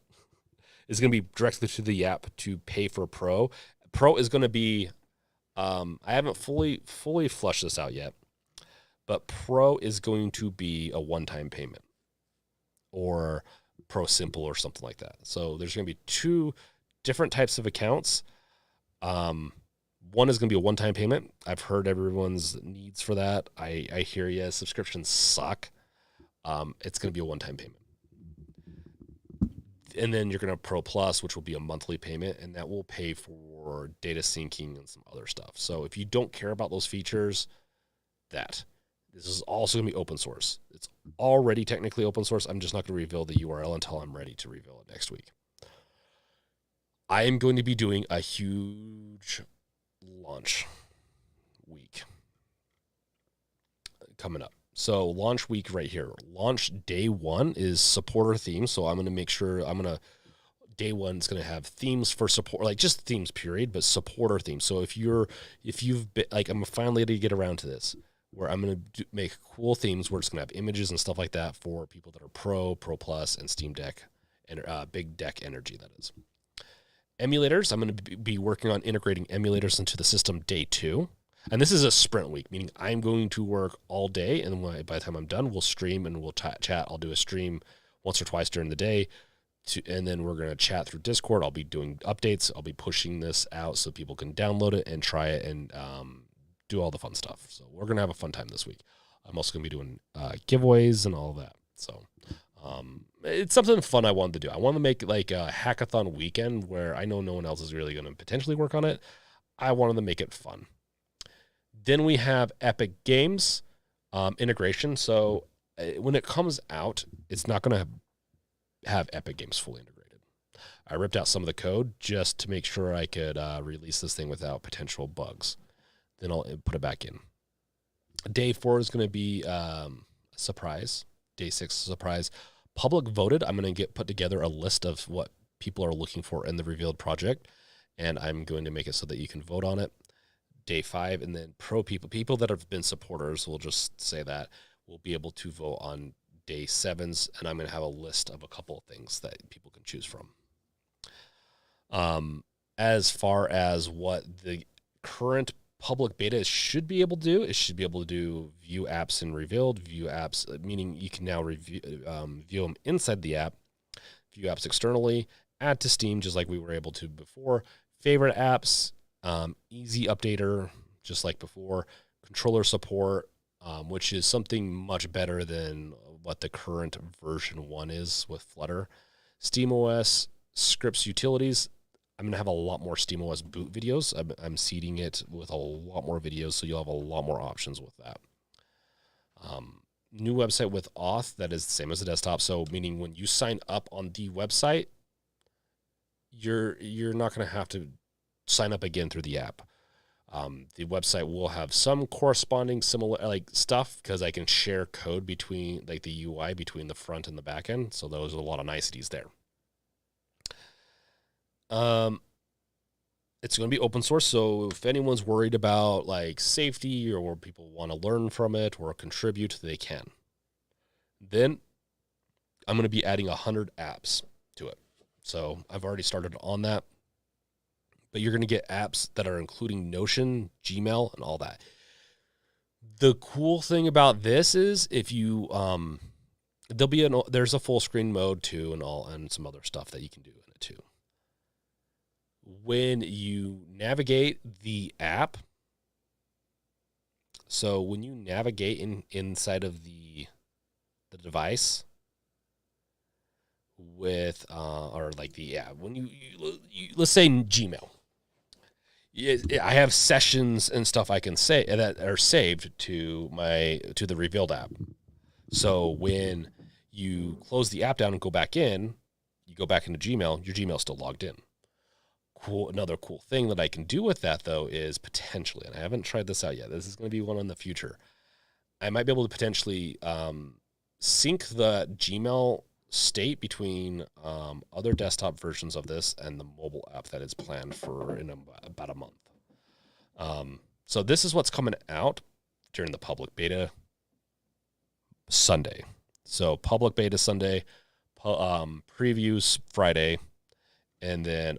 is going to be directly to the app to pay for Pro. Pro is going to be, I haven't fully flushed this out yet, but Pro is going to be a one-time payment or Pro Simple or something like that. So there's going to be 2 different types of accounts. One is going to be a one-time payment. I've heard everyone's needs for that. I hear you. Subscriptions suck. It's going to be a one-time payment. And then you're going to have Pro Plus, which will be a monthly payment, and that will pay for data syncing and some other stuff. So if you don't care about those features, this is also going to be open source. It's already technically open source. I'm just not going to reveal the URL until I'm ready to reveal it next week. I am going to be doing a huge launch week coming up. So launch week right here. Launch day 1 is supporter themes. So I'm going to make sure day 1 is going to have themes for support, like just themes period, but supporter themes. So if you've been like, I'm finally ready to get around to this, where I'm going to make cool themes where it's going to have images and stuff like that for people that are Pro Plus, and Steam Deck, and Big Deck Energy, that is. Emulators, I'm going to be working on integrating emulators into the system day 2. And this is a sprint week, meaning I'm going to work all day, and by the time I'm done, we'll stream and we'll chat. I'll do a stream once or twice during the day, and then we're going to chat through Discord. I'll be doing updates. I'll be pushing this out so people can download it and try it and do all the fun stuff. So we're going to have a fun time this week. I'm also going to be doing giveaways and all that. So it's something fun I wanted to do. I want to make like a hackathon weekend where I know no one else is really going to potentially work on it. I wanted to make it fun. Then we have Epic Games integration. So when it comes out, it's not going to have Epic Games fully integrated. I ripped out some of the code just to make sure I could release this thing without potential bugs. Then I'll put it back in. Day 4 is going to be a surprise. Day 6 surprise. Public voted. I'm going to put together a list of what people are looking for in the revealed project, and I'm going to make it so that you can vote on it. Day 5, and then Pro people that have been supporters, we'll just say that, will be able to vote on day 7s, and I'm going to have a list of a couple of things that people can choose from. As far as what the current public beta should be able to do, it should be able to do view apps in revealed, view apps, meaning you can now view them inside the app, view apps externally, add to Steam, just like we were able to before, favorite apps, easy updater, just like before, controller support, which is something much better than what the current version 1 is with Flutter, SteamOS, scripts, utilities. I'm going to have a lot more SteamOS boot videos. I'm seeding it with a lot more videos, so you'll have a lot more options with that. New website with auth that is the same as the desktop. So meaning when you sign up on the website, you're not going to have to sign up again through the app. The website will have some corresponding similar like stuff because I can share code between like the UI between the front and the back end. So those are a lot of niceties there. It's going to be open source. So if anyone's worried about like safety or people want to learn from it or contribute, they can. Then I'm going to be adding 100 apps to it. So I've already started on that. but you're going to get apps that are including Notion, Gmail, and all that. The cool thing about this is if you there's a full screen mode too, and some other stuff that you can do in it too. When you navigate the app, so when you navigate inside of the device with when you let's say Gmail. I have sessions and stuff I can say that are saved to the Revealed app. So when you close the app down and go back in, you go back into Gmail, your Gmail's still logged in. Cool. Another cool thing that I can do with that though is potentially, and I haven't tried this out yet, this is going to be one in the future, I might be able to potentially sync the Gmail state between other desktop versions of this and the mobile app that is planned for in about a month. So this is what's coming out during the public beta Sunday. So public beta Sunday, previews Friday, and then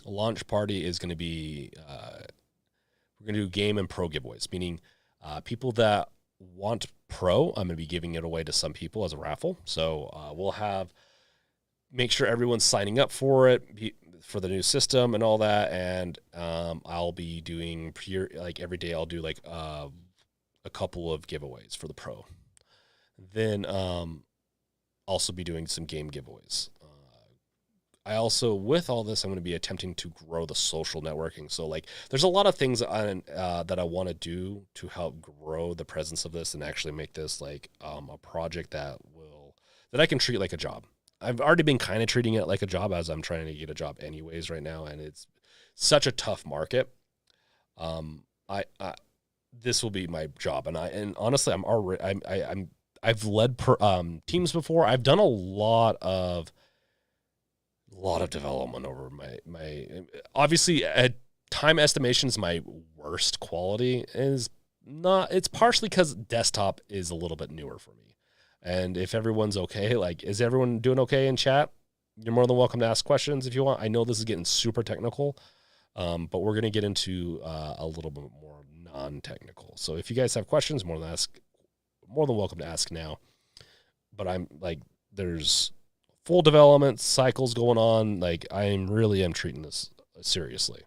launch party is going to be we're going to do game and pro giveaways, meaning people that want pro, I'm going to be giving it away to some people as a raffle. So we'll make sure everyone's signing up for it, for the new system and all that. And I'll be doing every day I'll do a couple of giveaways for the pro. Then also be doing some game giveaways. I also, with all this, I'm going to be attempting to grow the social networking. So, there's a lot of things that I want to do to help grow the presence of this and actually make this a project that I can treat like a job. I've already been kind of treating it like a job as I'm trying to get a job anyways right now, and it's such a tough market. This will be my job, and honestly, I've led teams before. I've done a lot of development over my obviously time estimation is my worst quality. It's partially because desktop is a little bit newer for me. And if everyone's okay, is everyone doing okay in chat? You're more than welcome to ask questions if you want. I know this is getting super technical, but we're going to get into a little bit more non-technical. So if you guys have questions, more than welcome to ask now. But there's full development cycles going on. I am treating this seriously.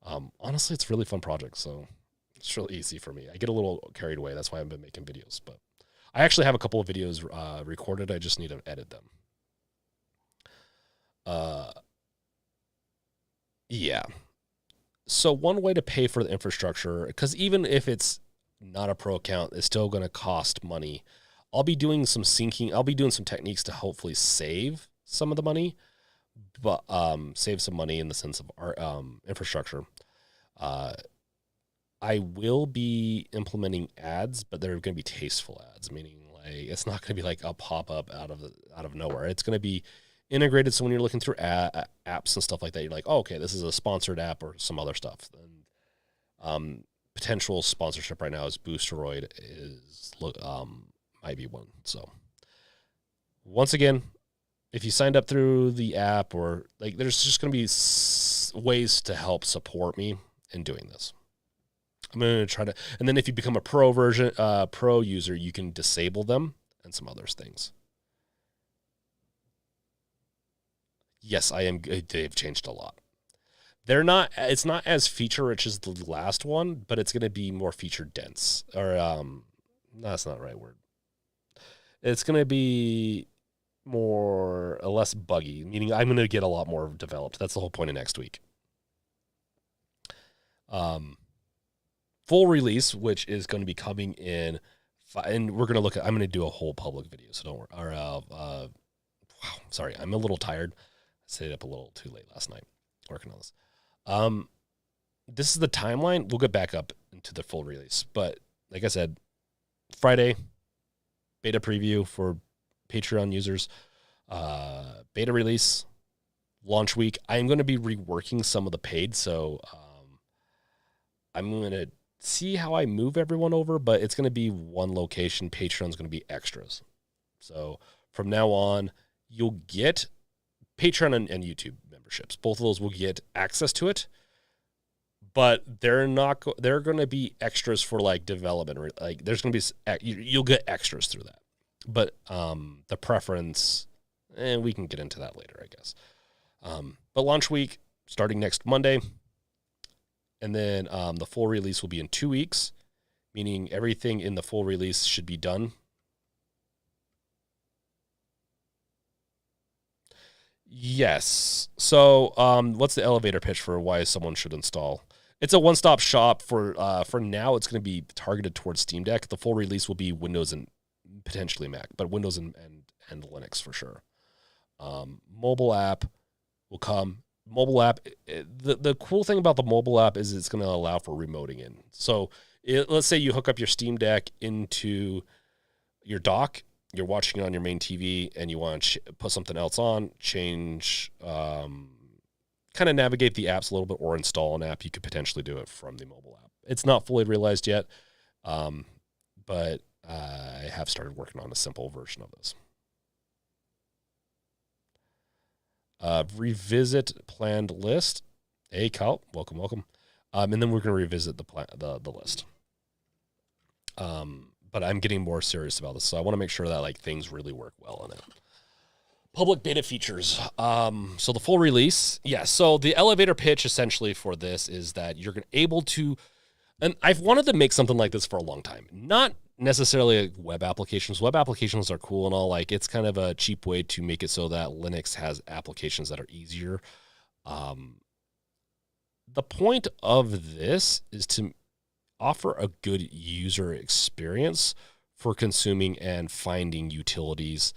Honestly, it's a really fun project, so it's really easy for me. I get a little carried away. That's why I've been making videos, but I actually have a couple of videos recorded. I just need to edit them. Yeah. So one way to pay for the infrastructure, because even if it's not a pro account, it's still going to cost money. I'll be doing some syncing. I'll be doing some techniques to hopefully save some of the money, but save some money in the sense of our infrastructure. I will be implementing ads, but they're going to be tasteful ads, meaning it's not going to be a pop-up out of nowhere. It's going to be integrated, so when you're looking through apps and stuff like that, you're like, oh, okay, this is a sponsored app or some other stuff. And potential sponsorship right now is Boosteroid might be one. So once again, if you signed up through the app or there's just going to be ways to help support me in doing this. I'm going to try to, and then if you become a pro user, you can disable them and some other things. Yes, I am. They've changed a lot. It's not as feature rich as the last one, but it's going to be more feature dense or, no, that's not the right word. It's going to be less buggy, meaning I'm going to get a lot more developed. That's the whole point of next week. Full release, which is going to be coming in, and we're going to I'm going to do a whole public video, so don't worry. Wow, sorry, I'm a little tired. I stayed up a little too late last night working on this. This is the timeline. We'll get back up into the full release, but like I said, Friday, beta preview for Patreon users, beta release, launch week. I'm going to be reworking some of the paid, so I'm going to see how I move everyone over, but it's going to be one location. Patreon's going to be extras. So from now on, you'll get Patreon and YouTube memberships. Both of those will get access to it, but they're going to be extras for like development. Like there's going to be, you'll get extras through that. But the preference, and we can get into that later, I guess. But launch week starting next Monday, and then the full release will be in 2 weeks, meaning everything in the full release should be done. Yes. So what's the elevator pitch for why someone should install? It's a one-stop shop for now. It's going to be targeted towards Steam Deck. The full release will be Windows and potentially Mac, but Windows and Linux for sure. Mobile app will come. Mobile app, the cool thing about the mobile app is it's going to allow for remoting in. So let's say you hook up your Steam Deck into your dock, you're watching it on your main TV, and you want to put something else on, change, kind of navigate the apps a little bit or install an app. You could potentially do it from the mobile app. It's not fully realized yet, but I have started working on a simple version of this. Revisit planned list. Hey, Kyle, welcome. And then we're going to revisit the list. But I'm getting more serious about this, so I want to make sure that like things really work well on it. Public beta features. So the full release, So the elevator pitch essentially for this is that you're able to, and I've wanted to make something like this for a long time. Not necessarily web applications. Web applications are cool and all. Like it's kind of a cheap way to make it so that Linux has applications that are easier. The point of this is to offer a good user experience for consuming and finding utilities,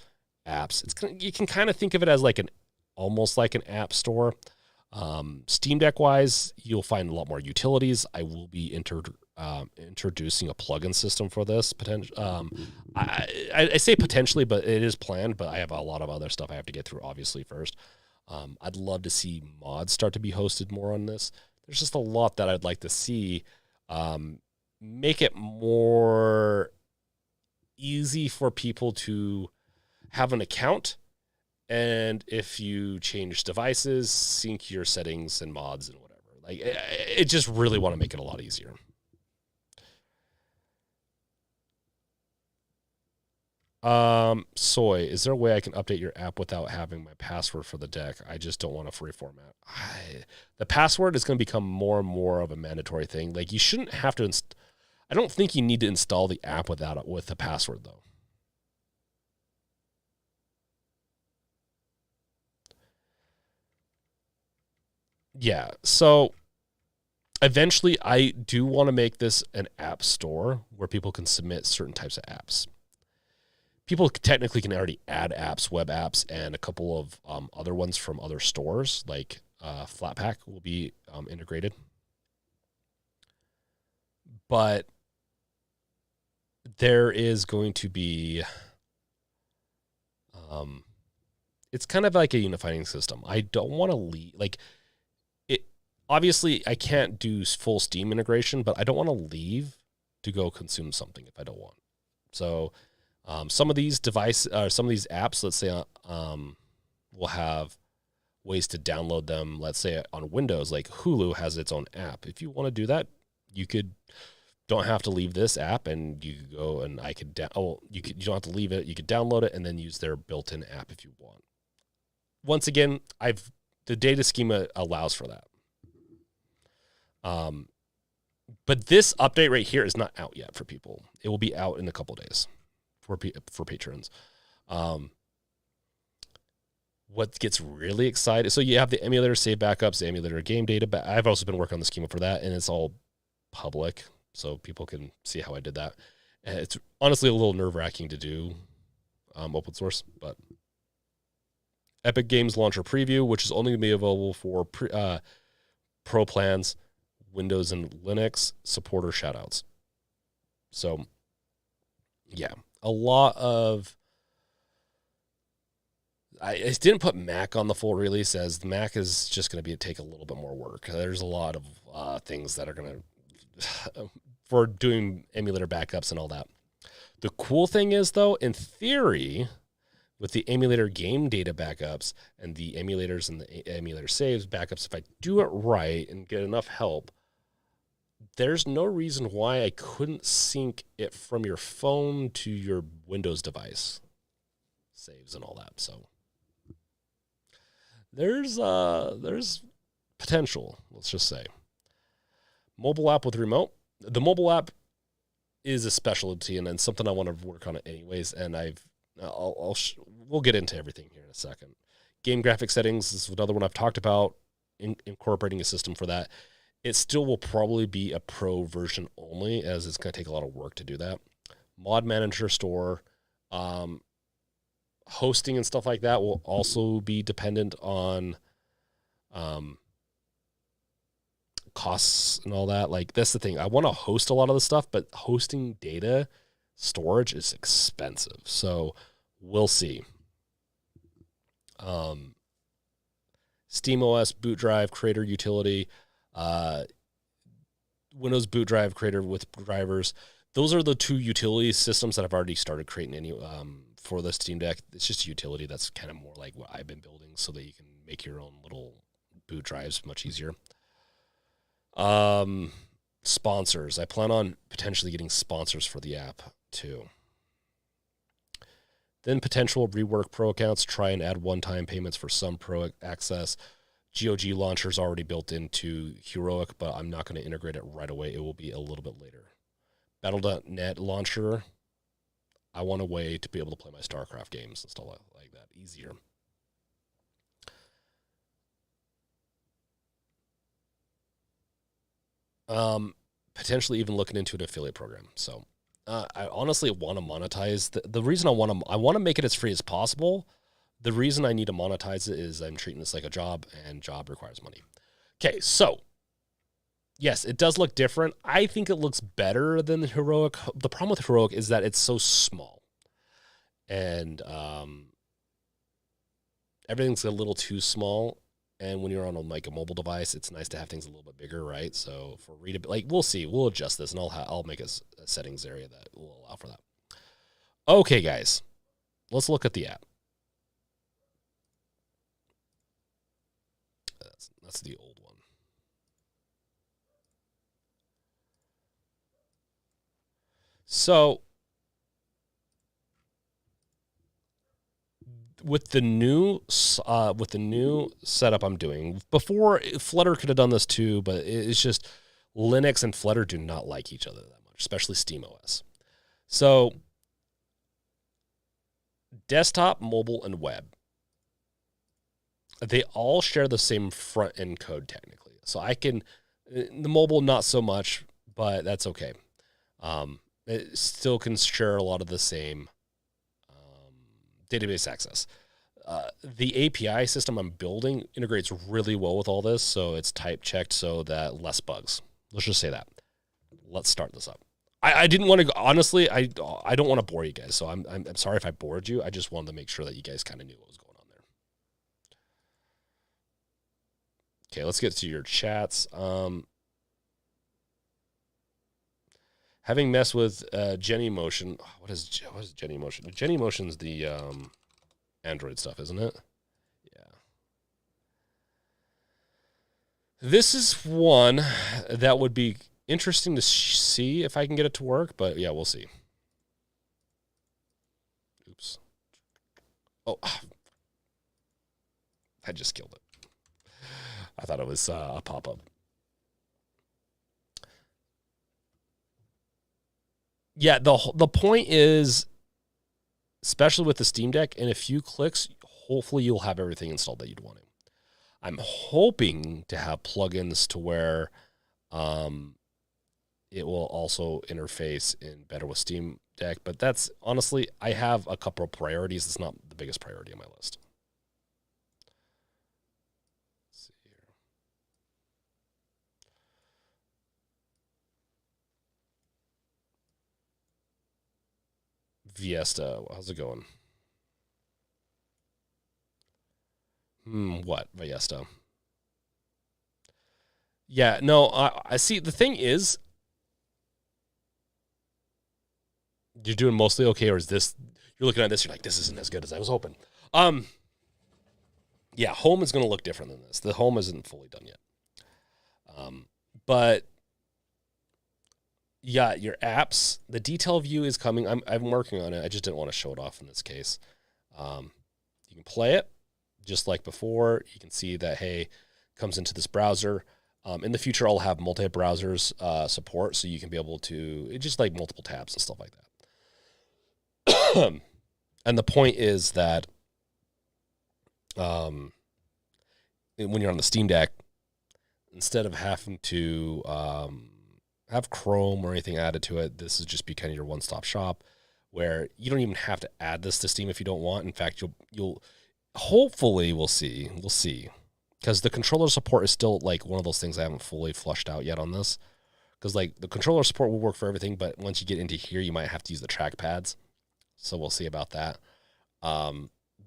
apps. You can kind of think of it as like almost like an app store. Steam Deck wise, you'll find a lot more utilities. I will be introducing a plugin system for this. I say potentially, but it is planned. But I have a lot of other stuff I have to get through, obviously, first. I'd love to see mods start to be hosted more on this. There's just a lot that I'd like to see. Make it more easy for people to have an account, and if you change devices, sync your settings and mods and whatever. Like, it just really want to make it a lot easier. Soy, is there a way I can update your app without having my password for the deck? I just don't want a free format. The password is going to become more and more of a mandatory thing. Like you shouldn't have to. I don't think you need to install the app with a password though. Yeah. So eventually, I do want to make this an app store where people can submit certain types of apps. People technically can already add apps, web apps, and a couple of other ones from other stores, like Flatpak will be integrated. But there is going to be, it's kind of like a unifying system. I don't want to leave, like, it. Obviously, I can't do full Steam integration, but I don't want to leave to go consume something if I don't want. So, some of these apps, let's say, will have ways to download them. Let's say on Windows, like Hulu has its own app. If you want to do that, you don't have to leave this app, and you could go and you don't have to leave it. You could download it and then use their built-in app if you want. Once again, the data schema allows for that. But this update right here is not out yet for people. It will be out in a couple days. For patrons. What gets really excited, so you have the emulator save backups, the emulator game data, but I've also been working on the schema for that, and it's all public, so people can see how I did that. And it's honestly a little nerve-wracking to do open source, but Epic Games Launcher Preview, which is only going to be available for pro plans, Windows and Linux, supporter shoutouts. So, yeah. A lot of, I didn't put Mac on the full release, as the Mac is just going to take a little bit more work. There's a lot of things that are going to, for doing emulator backups and all that. The cool thing is, though, in theory, with the emulator game data backups and the emulators and the emulator saves backups, if I do it right and get enough help, there's no reason why I couldn't sync it from your phone to your Windows device saves and all that. So there's potential, let's just say. Mobile app with remote. The mobile app is a specialty and then something I want to work on it anyways. And we'll get into everything here in a second. Game graphic settings is another one I've talked about, incorporating a system for that. It still will probably be a pro version only, as it's going to take a lot of work to do that. Mod manager store, hosting and stuff like that will also be dependent on costs and all that. Like, that's the thing. I want to host a lot of the stuff, but hosting data storage is expensive. So we'll see. SteamOS boot drive creator utility, Windows boot drive creator with drivers. Those are the two utility systems that I've already started creating for the Steam Deck. It's just a utility that's kind of more like what I've been building so that you can make your own little boot drives much easier. Sponsors. I plan on potentially getting sponsors for the app too. Then potential rework pro accounts, try and add one-time payments for some pro access. GOG launcher is already built into Heroic, but I'm not going to integrate it right away. It will be a little bit later. Battle.net launcher, I want a way to be able to play my StarCraft games and stuff like that easier. Potentially even looking into an affiliate program. So I honestly want to monetize. The reason I want to make it as free as possible. The reason I need to monetize it is I'm treating this like a job, and job requires money. Okay, so yes, it does look different. I think it looks better than the Heroic. The problem with Heroic is that it's so small, and everything's a little too small. And when you're on a mobile device, it's nice to have things a little bit bigger, right? So for readability, we'll see. We'll adjust this, and I'll make a settings area that will allow for that. Okay, guys, let's look at the app. That's the old one. So with the new setup I'm doing, before Flutter could have done this too, but it's just Linux and Flutter do not like each other that much, especially SteamOS. So desktop, mobile, and web, they all share the same front end code technically. So I can, the mobile not so much, but that's okay. It still can share a lot of the same database access. The API system I'm building integrates really well with all this, so it's type checked so that less bugs. Let's just say that. Let's start this up. I didn't want to go, honestly, I don't want to bore you guys, so I'm sorry if I bored you. I just wanted to make sure that you guys kind of knew what was going on there. Okay, let's get to your chats. Having messed with Genymotion, what is Genymotion? Genymotion's the Android stuff, isn't it? Yeah. This is one that would be interesting to see if I can get it to work, but yeah, we'll see. Oops. Oh, I just killed it. I thought it was a pop-up. Yeah, the point is, especially with the Steam Deck, in a few clicks, hopefully you'll have everything installed that you'd want to. I'm hoping to have plugins to where it will also interface in better with Steam Deck, but that's, honestly, I have a couple of priorities. It's not the biggest priority on my list. Let's see here. Viesta, how's it going? What? Viesta. Yeah, no, I see. The thing is, you're doing mostly okay, or is this, you're looking at this, you're like, this isn't as good as I was hoping. Yeah, home is going to look different than this. The home isn't fully done yet. But yeah, your apps, the detail view is coming. I'm working on it. I just didn't want to show it off in this case. You can play it just like before. You can see that, hey, it comes into this browser. In the future, I'll have multi-browsers support, so you can be able to, it's just like multiple tabs and stuff like that. And the point is that when you're on the Steam Deck, instead of having to have Chrome or anything added to it, this is just be kind of your one-stop shop where you don't even have to add this to Steam if you don't want. In fact, you'll hopefully we'll see, because the controller support is still like one of those things I haven't fully flushed out yet on this. Because like the controller support will work for everything, but once you get into here, you might have to use the trackpads. So we'll see about that.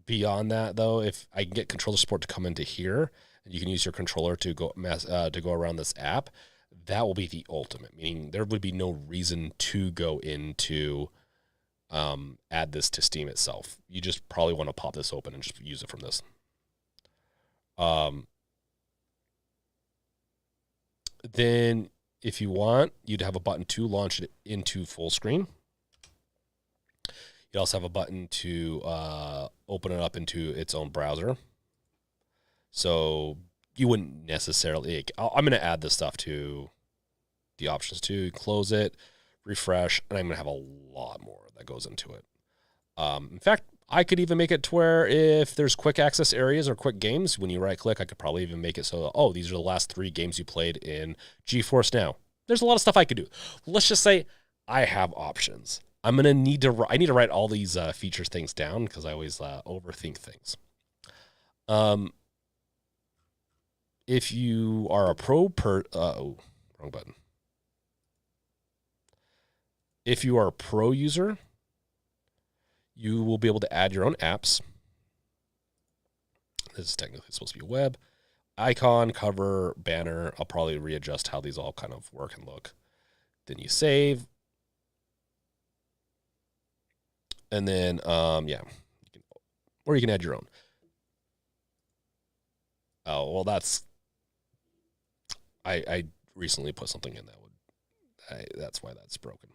Beyond that, though, if I can get controller support to come into here, and you can use your controller to go around this app, that will be the ultimate. Meaning there would be no reason to go into add this to Steam itself. You just probably want to pop this open and just use it from this. Then if you want, you'd have a button to launch it into full screen. You also have a button to open it up into its own browser. So you wouldn't necessarily, I'm going to add this stuff to the options too. Close it, refresh, and I'm going to have a lot more that goes into it. In fact, I could even make it to where if there's quick access areas or quick games, when you right click, I could probably even make it so, oh, these are the last 3 games you played in GeForce Now. There's a lot of stuff I could do. Let's just say I have options. I need to write all these feature things down because I always overthink things. If you are a wrong button. If you are a pro user, you will be able to add your own apps. This is technically supposed to be a web. Icon, cover, banner. I'll probably readjust how these all kind of work and look. Then you save. And then, yeah. Or you can add your own. Oh, well, I recently put something in that's why that's broken.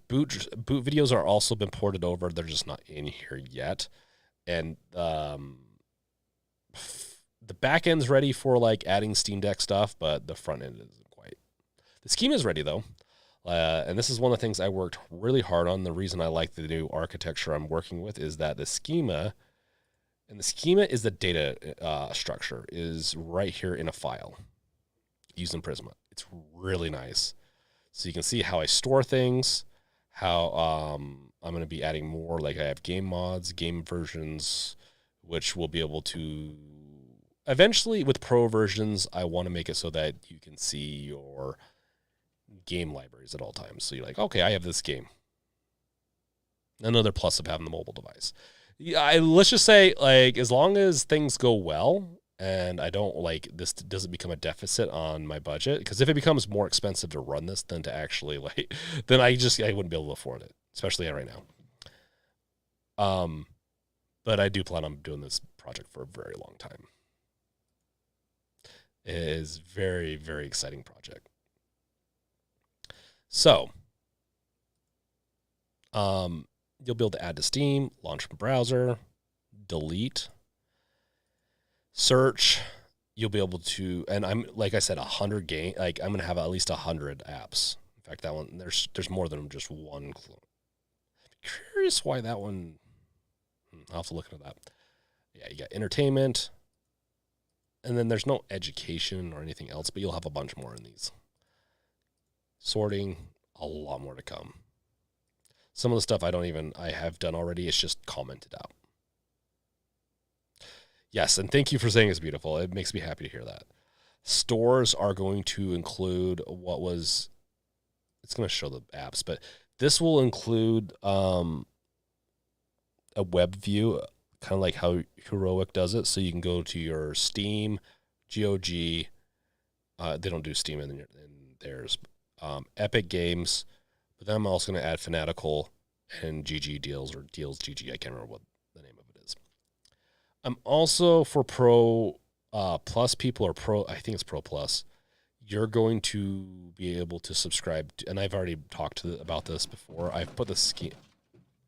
Boot videos are also been ported over. They're just not in here yet. And the back end's ready for like adding Steam Deck stuff, but the front end isn't quite. The schema is ready though. And this is one of the things I worked really hard on. The reason I like the new architecture I'm working with is that the schema is the data structure is right here in a file using Prisma. It's really nice. So you can see how I store things, how I'm going to be adding more. Like I have game mods, game versions, which will be able to eventually with pro versions, I want to make it so that you can see your game libraries at all times. So you're like, okay, I have this game. Another plus of having the mobile device. Let's just say, like, as long as things go well and I don't like this doesn't become a deficit on my budget, because if it becomes more expensive to run this than to actually like, then I wouldn't be able to afford it, especially right now. But I do plan on doing this project for a very long time. It is very, very exciting project. So, you'll be able to add to Steam, launch from browser, delete, search. You'll be able to, and I'm like I said, 100 game. Like I'm gonna have at least 100 apps. In fact, that one there's more than just one. Curious why that one. I'll have to look into that. Yeah, you got entertainment, and then there's no education or anything else, but you'll have a bunch more in these. Sorting, a lot more to come. Some of the stuff I have done already. It's just commented out. Yes, and thank you for saying it's beautiful. It makes me happy to hear that. Stores are going to include it's going to show the apps, but this will include a web view, kind of like how Heroic does it. So you can go to your Steam, GOG. They don't do Steam in theirs. Epic Games, but then I'm also going to add Fanatical and GG deals or deals GG. I can't remember what the name of it is. I'm also for Pro Plus people or Pro. I think it's Pro Plus. You're going to be able to subscribe, and I've already talked about this before. I've put the scheme.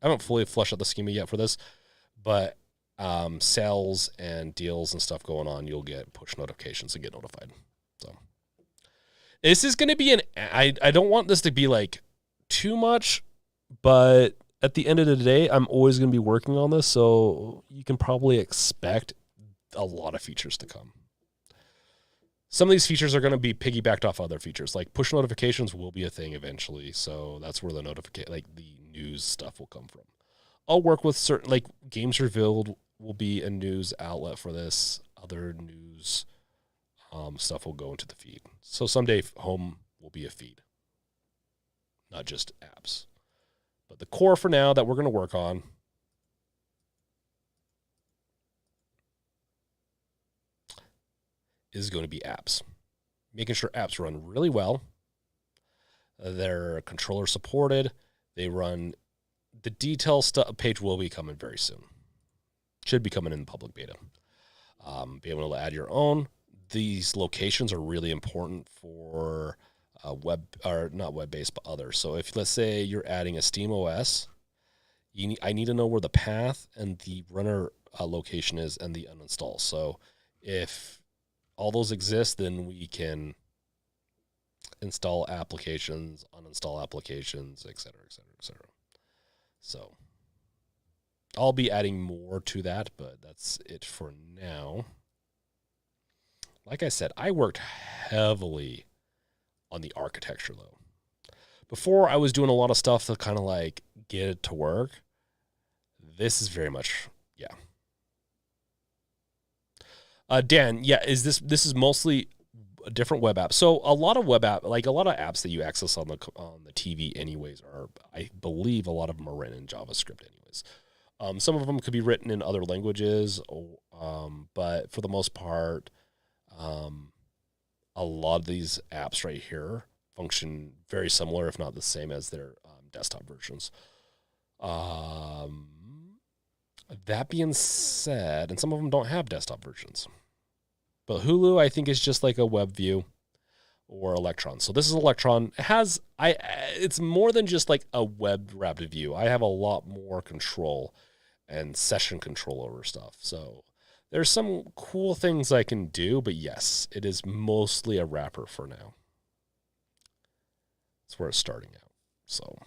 I haven't fully fleshed out the schema yet for this, but sales and deals and stuff going on, you'll get push notifications and get notified. So this is going to be I don't want this to be like too much, but at the end of the day, I'm always going to be working on this, so you can probably expect a lot of features to come. Some of these features are going to be piggybacked off other features. Like push notifications will be a thing eventually, so that's where the the news stuff will come from. I'll work with certain, like Games Revealed will be a news outlet for this. Other news stuff will go into the feed. So someday home will be a feed, not just apps. But the core for now that we're going to work on is going to be apps. Making sure apps run really well. They're controller supported. They run. The detail page will be coming very soon. Should be coming in the public beta. Be able to add your own. These locations are really important for web, or not web-based, but others. So if, let's say, you're adding a Steam OS, I need to know where the path and the runner location is and the uninstall. So if all those exist, then we can install applications, uninstall applications, et cetera, et cetera, et cetera. So I'll be adding more to that, but that's it for now. Like I said, I worked heavily on the architecture, though. Before, I was doing a lot of stuff to kind of like get it to work. This is very much, yeah. Dan, yeah, this is mostly a different web app. So a lot of apps that you access on the TV anyways are, I believe a lot of them are written in JavaScript anyways. Some of them could be written in other languages, but for the most part, a lot of these apps right here function very similar, if not the same as their desktop versions. That being said, and some of them don't have desktop versions. But Hulu, I think, is just like a web view or Electron. So this is Electron. It's more than just like a web wrapped view. I have a lot more control and session control over stuff. So there's some cool things I can do, but yes, it is mostly a wrapper for now. That's where it's starting out. So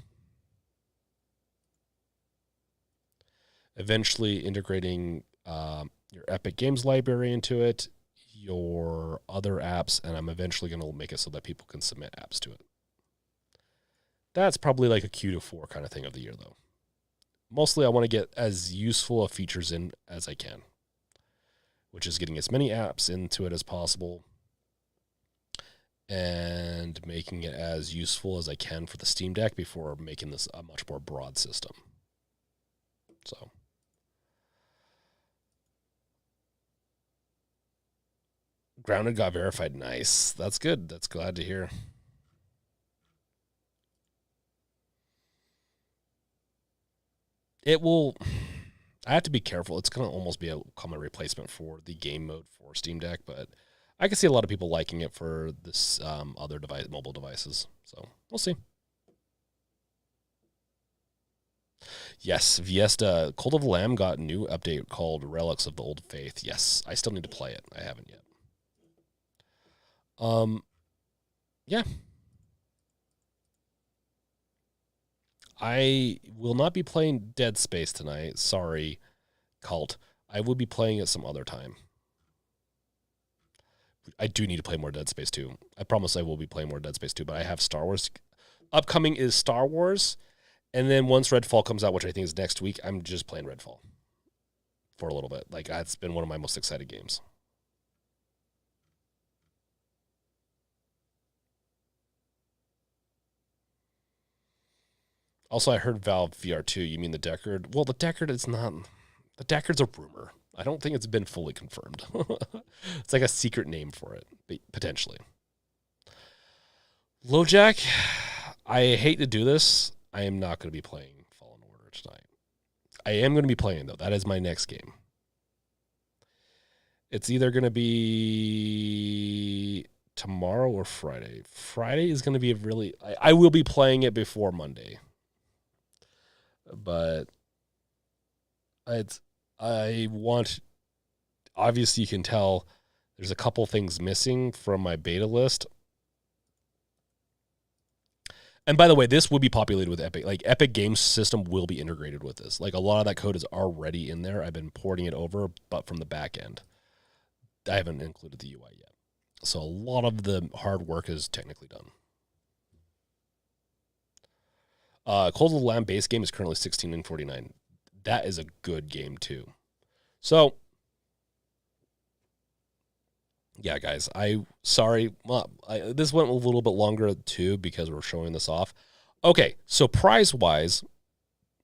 eventually integrating your Epic Games library into it, your other apps, and I'm eventually going to make it so that people can submit apps to it. That's probably like a Q4 kind of thing of the year, though. Mostly I want to get as useful of features in as I can, which is getting as many apps into it as possible and making it as useful as I can for the Steam Deck before making this a much more broad system. So Grounded got verified. Nice. That's good. That's glad to hear. It will. I have to be careful. It's going to almost be a common replacement for the game mode for Steam Deck, but I can see a lot of people liking it for this other mobile devices. So we'll see. Yes, Viesta. Cult of the Lamb got a new update called Relics of the Old Faith. Yes, I still need to play it. I haven't yet. Yeah. I will not be playing Dead Space tonight. Sorry, Cult. I will be playing it some other time. I do need to play more Dead Space 2. I promise I will be playing more Dead Space 2, but I have Star Wars. Upcoming is Star Wars, and then once Redfall comes out, which I think is next week, I'm just playing Redfall for a little bit. Like, it's been one of my most excited games. Also, I heard Valve VR2. You mean the Deckard? Well, the Deckard is not. The Deckard's a rumor. I don't think it's been fully confirmed. It's like a secret name for it, potentially. LoJack, I hate to do this. I am not going to be playing Fallen I am going to be playing, though. That is my next game. It's either going to be tomorrow or Friday. Friday is going to be a really... I will be playing it before Monday. But I want... Obviously, you can tell there's a couple things missing from my beta list. And by the way, this will be populated with Epic. Like, Epic Games System will be integrated with this. Like, a lot of that code is already in there. I've been porting it over, but from the back end. I haven't included the UI yet. So a lot of the hard work is technically done. Cult of the Lamb base game is currently $16.49. That is a good game, too. So... yeah, guys, sorry. Well, this went a little bit longer too because we're showing this off. Okay, so prize-wise,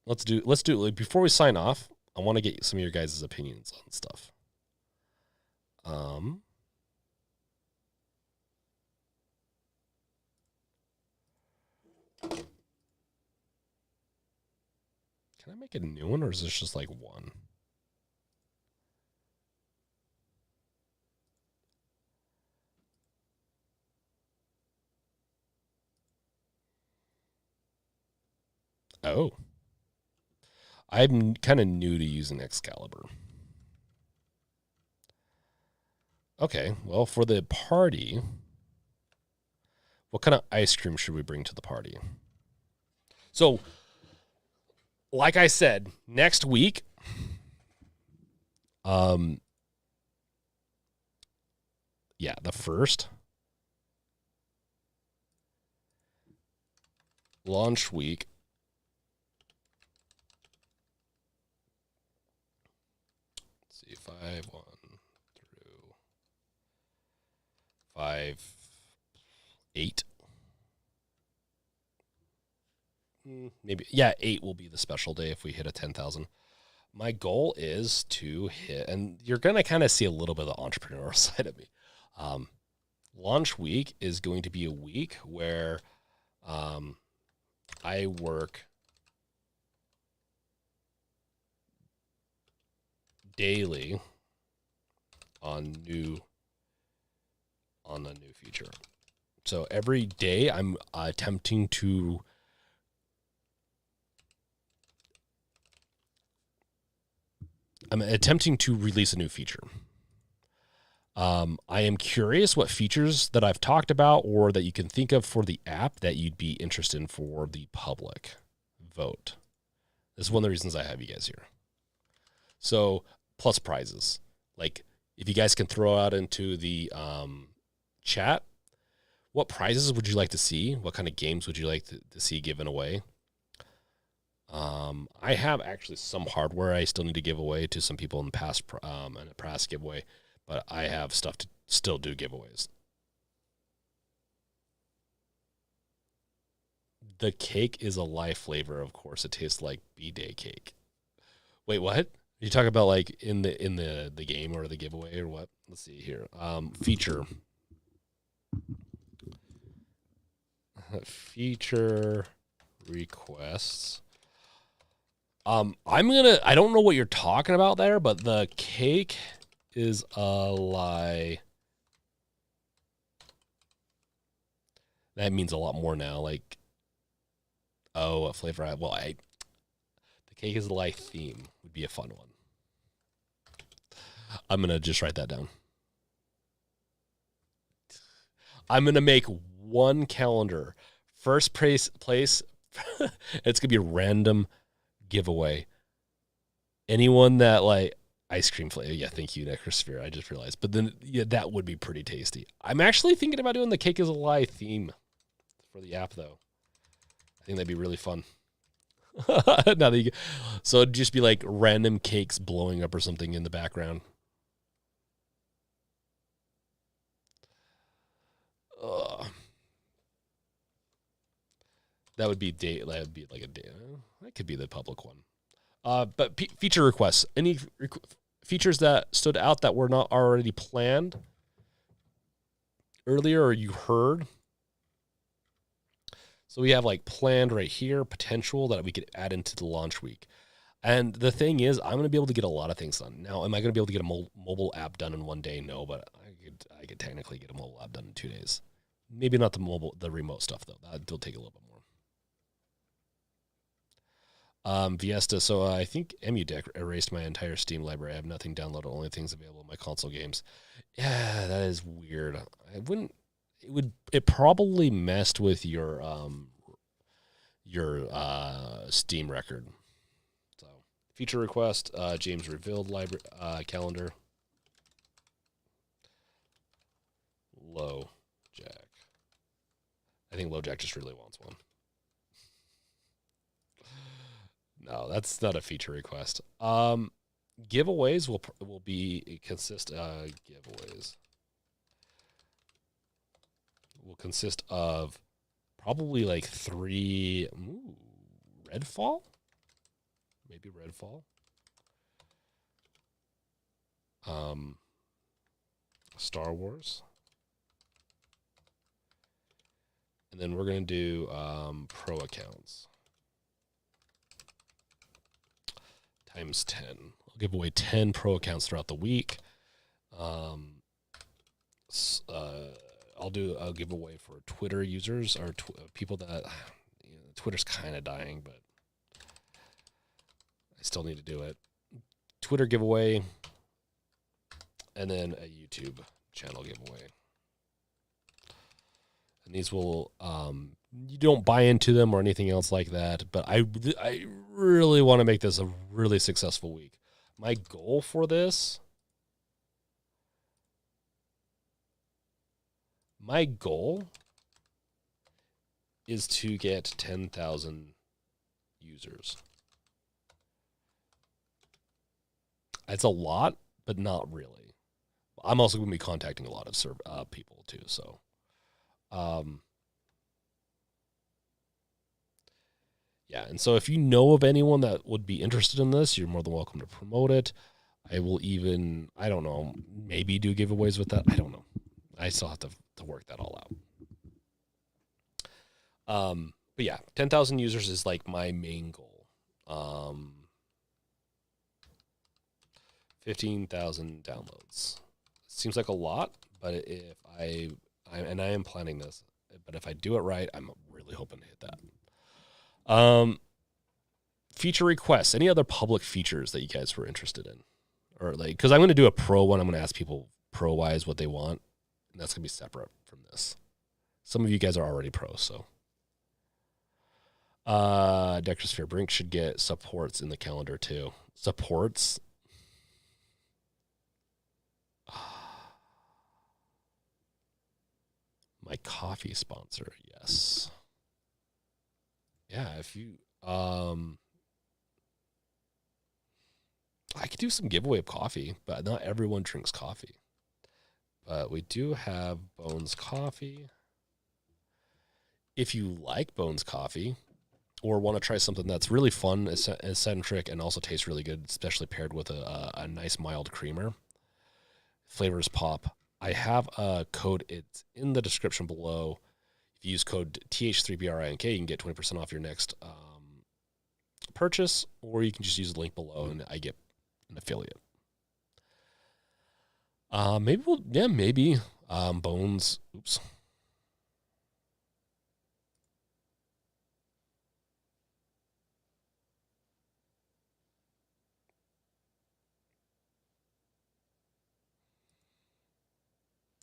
let's do like, before we sign off, I want to get some of your guys' opinions on stuff. Can I make a new one, or is this just like one? Oh. I'm kind of new to using Excalibur. Okay, well, for the party, what kind of ice cream should we bring to the party? So, like I said, next week, yeah, the first launch week. Let's see, 5-1 through 5-8. Maybe, yeah, 8 will be the special day if we hit a 10,000. My goal is to hit, and you're going to kind of see a little bit of the entrepreneurial side of me. Launch week is going to be a week where I work daily on a new feature. So every day I'm attempting to release a new feature. I am curious what features that I've talked about or that you can think of for the app that you'd be interested in for the public vote. This is one of the reasons I have you guys here. So, plus prizes. Like, if you guys can throw out into the chat, what prizes would you like to see? What kind of games would you like to see given away? I have actually some hardware I still need to give away to some people in the past, in a past giveaway, but I have stuff to still do giveaways. The cake is a live flavor, of course. It tastes like B-Day cake. Wait, what? You talk about like in the game or the giveaway or what? Let's see here. Feature requests. I don't know what you're talking about there, but the cake is a lie. That means a lot more now. Like, oh, a flavor. The cake is a lie theme would be a fun one. I'm going to just write that down. I'm going to make one calendar. First place it's going to be a random giveaway. Anyone that like ice cream flavor. Yeah, thank you, Necrosphere. I just realized. But then, yeah, that would be pretty tasty. I'm actually thinking about doing the cake is a lie theme for the app, though. I think that'd be really fun. So it'd just be like random cakes blowing up or something in the background. That would be like a day. That could be the public one. But feature requests. Any features that stood out that were not already planned earlier or you heard? So we have like planned right here, potential that we could add into the launch week. And the thing is, I'm going to be able to get a lot of things done. Now, am I going to be able to get a mobile app done in one day? No, but I could technically get a mobile app done in 2 days. Maybe not the remote stuff, though. That'll take a little bit more. Viesta, so I think EmuDeck erased my entire Steam library. I have nothing downloaded, only things available in my console games. Yeah, that is weird. It probably messed with your Steam record. So, feature request, James revealed library calendar. Low Jack. I think Low Jack just really wants one. No, that's not a feature request. Giveaways will consist giveaways will consist of probably like 3 Redfall? Maybe Redfall. Star Wars. And then we're going to do pro accounts. Times 10. I'll give away 10 pro accounts throughout the week. I'll give away for Twitter users or people that Twitter's kind of dying, but I still need to do it. Twitter giveaway, and then a YouTube channel giveaway. And these will you don't buy into them or anything else like that, but I really want to make this a really successful week. My goal for this, is to get 10,000 users. It's a lot, but not really. I'm also going to be contacting a lot of people too, so. Yeah, and so if you know of anyone that would be interested in this, you're more than welcome to promote it. I will even, I don't know, maybe do giveaways with that. I don't know. I still have to work that all out. But yeah, 10,000 users is like my main goal. 15,000 downloads. Seems like a lot, but if I am planning this, but if I do it right, I'm really hoping to hit that. Feature requests. Any other public features that you guys were interested in? Or like, because I'm going to do a pro one. I'm going to ask people pro-wise what they want. And that's going to be separate from this. Some of you guys are already pros, so. Decrosphere Brink should get supports in the calendar too. Supports? My coffee sponsor, yes. Yeah, if you I could do some giveaway of coffee, but not everyone drinks coffee. But we do have Bones Coffee. If you like Bones Coffee or want to try something that's really fun, eccentric, and also tastes really good, especially paired with a nice mild creamer, flavors pop. I have a code. It's in the description below. If you use code TH3BRINK, you can get 20% off your next purchase, or you can just use the link below and I get an affiliate. Maybe Bones. Oops.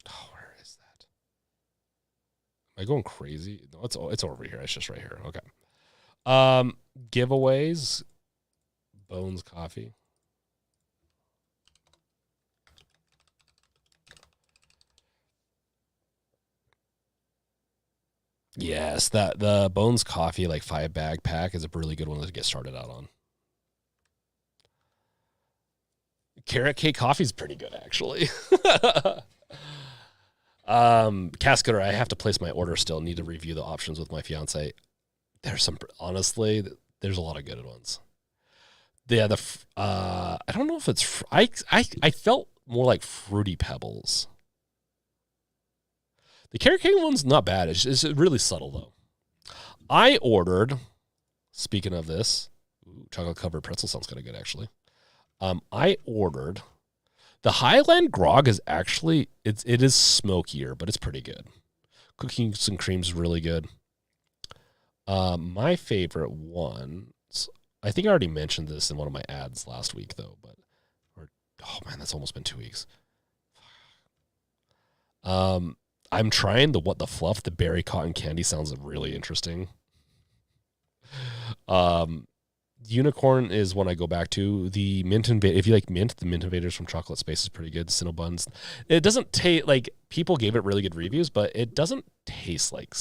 Oh, where is that? Am I going crazy? No, it's over here. It's just right here. Okay. Giveaways. Bones Coffee. Yes, the Bones Coffee like 5-bag pack is a really good one to get started out on. Carrot Cake Coffee is pretty good, actually. Cascader, I have to place my order still. Need to review the options with my fiance. Honestly, there's a lot of good ones. Yeah, I don't know if it's, I felt more like Fruity Pebbles. The Carrot Cake one's not bad. It's really subtle, though. I ordered, speaking of this, Ooh, chocolate covered pretzel sounds kind of good, actually. I ordered the Highland grog is actually it is smokier, but it's pretty good. Cookies and cream's really good. My favorite one, I think I already mentioned this in one of my ads last week, though. Oh man, that's almost been 2 weeks. I'm trying the What the Fluff. The berry cotton candy sounds really interesting. Unicorn is one I go back to. The mint if you like mint, the mint invaders from Chocolate Space is pretty good. Cinnabons. It doesn't taste like people gave it really good reviews, but it doesn't taste like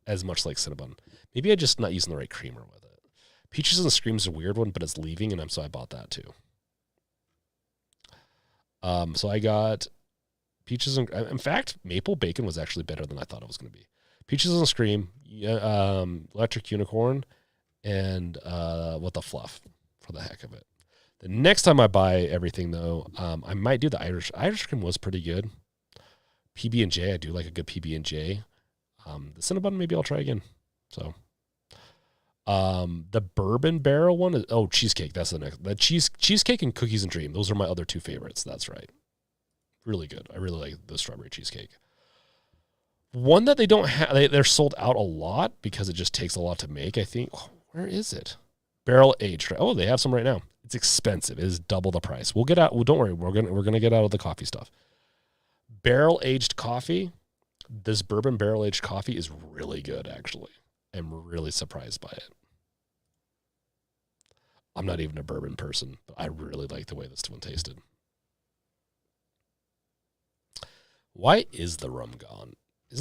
as much like Cinnabon. Maybe I'm just not using the right creamer with it. Peaches and Scream is a weird one, but it's leaving, and so I bought that too. So I got Peaches and in fact, Maple Bacon was actually better than I thought it was going to be. Peaches and Scream, Electric Unicorn, and What the Fluff for the heck of it. The next time I buy everything, though, I might do the Irish. Irish Cream was pretty good. PB&J, I do like a good PB&J. The Cinnabon, maybe I'll try again. So, the Bourbon Barrel one is cheesecake. That's the next. The cheesecake and Cookies and Dream. Those are my other two favorites. That's right. Really good. I really like the strawberry cheesecake. One that they don't have, they're sold out a lot because it just takes a lot to make. I think. Where is it? Barrel aged. Oh, they have some right now. It's expensive. It is double the price. We'll get out. Well, don't worry. We're gonna get out of the coffee stuff. Barrel aged coffee. This bourbon barrel aged coffee is really good. Actually, I'm really surprised by it. I'm not even a bourbon person, but I really like the way this one tasted. Why is the rum gone? Is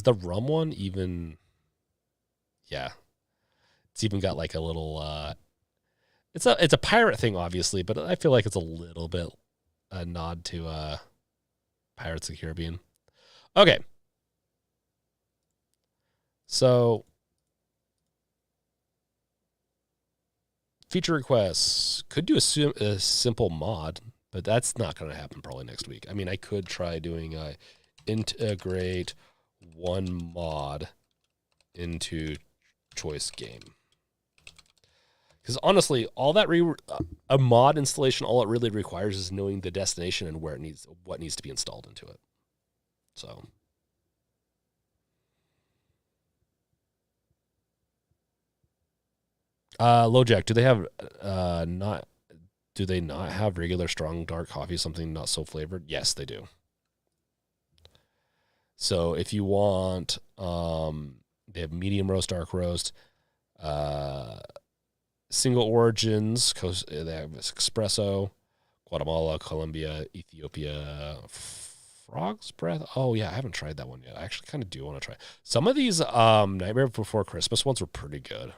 the rum one even? Yeah, it's even got like a little. It's a pirate thing, obviously, but I feel like it's a little bit a nod to Pirates of the Caribbean. Okay, so feature requests could do a simple mod, but that's not going to happen probably next week. I mean, I could try doing integrate one mod into choice game. Because honestly, all that a mod installation, all it really requires is knowing the destination and what needs to be installed into it. So, LoJack, do they have not? Do they not have regular strong dark coffee? Something not so flavored? Yes, they do. So if you want, they have medium roast, dark roast, single origins. They have espresso, Guatemala, Colombia, Ethiopia, Frog's Breath. Oh yeah, I haven't tried that one yet. I actually kind of do want to try. Some of these Nightmare Before Christmas ones are pretty good.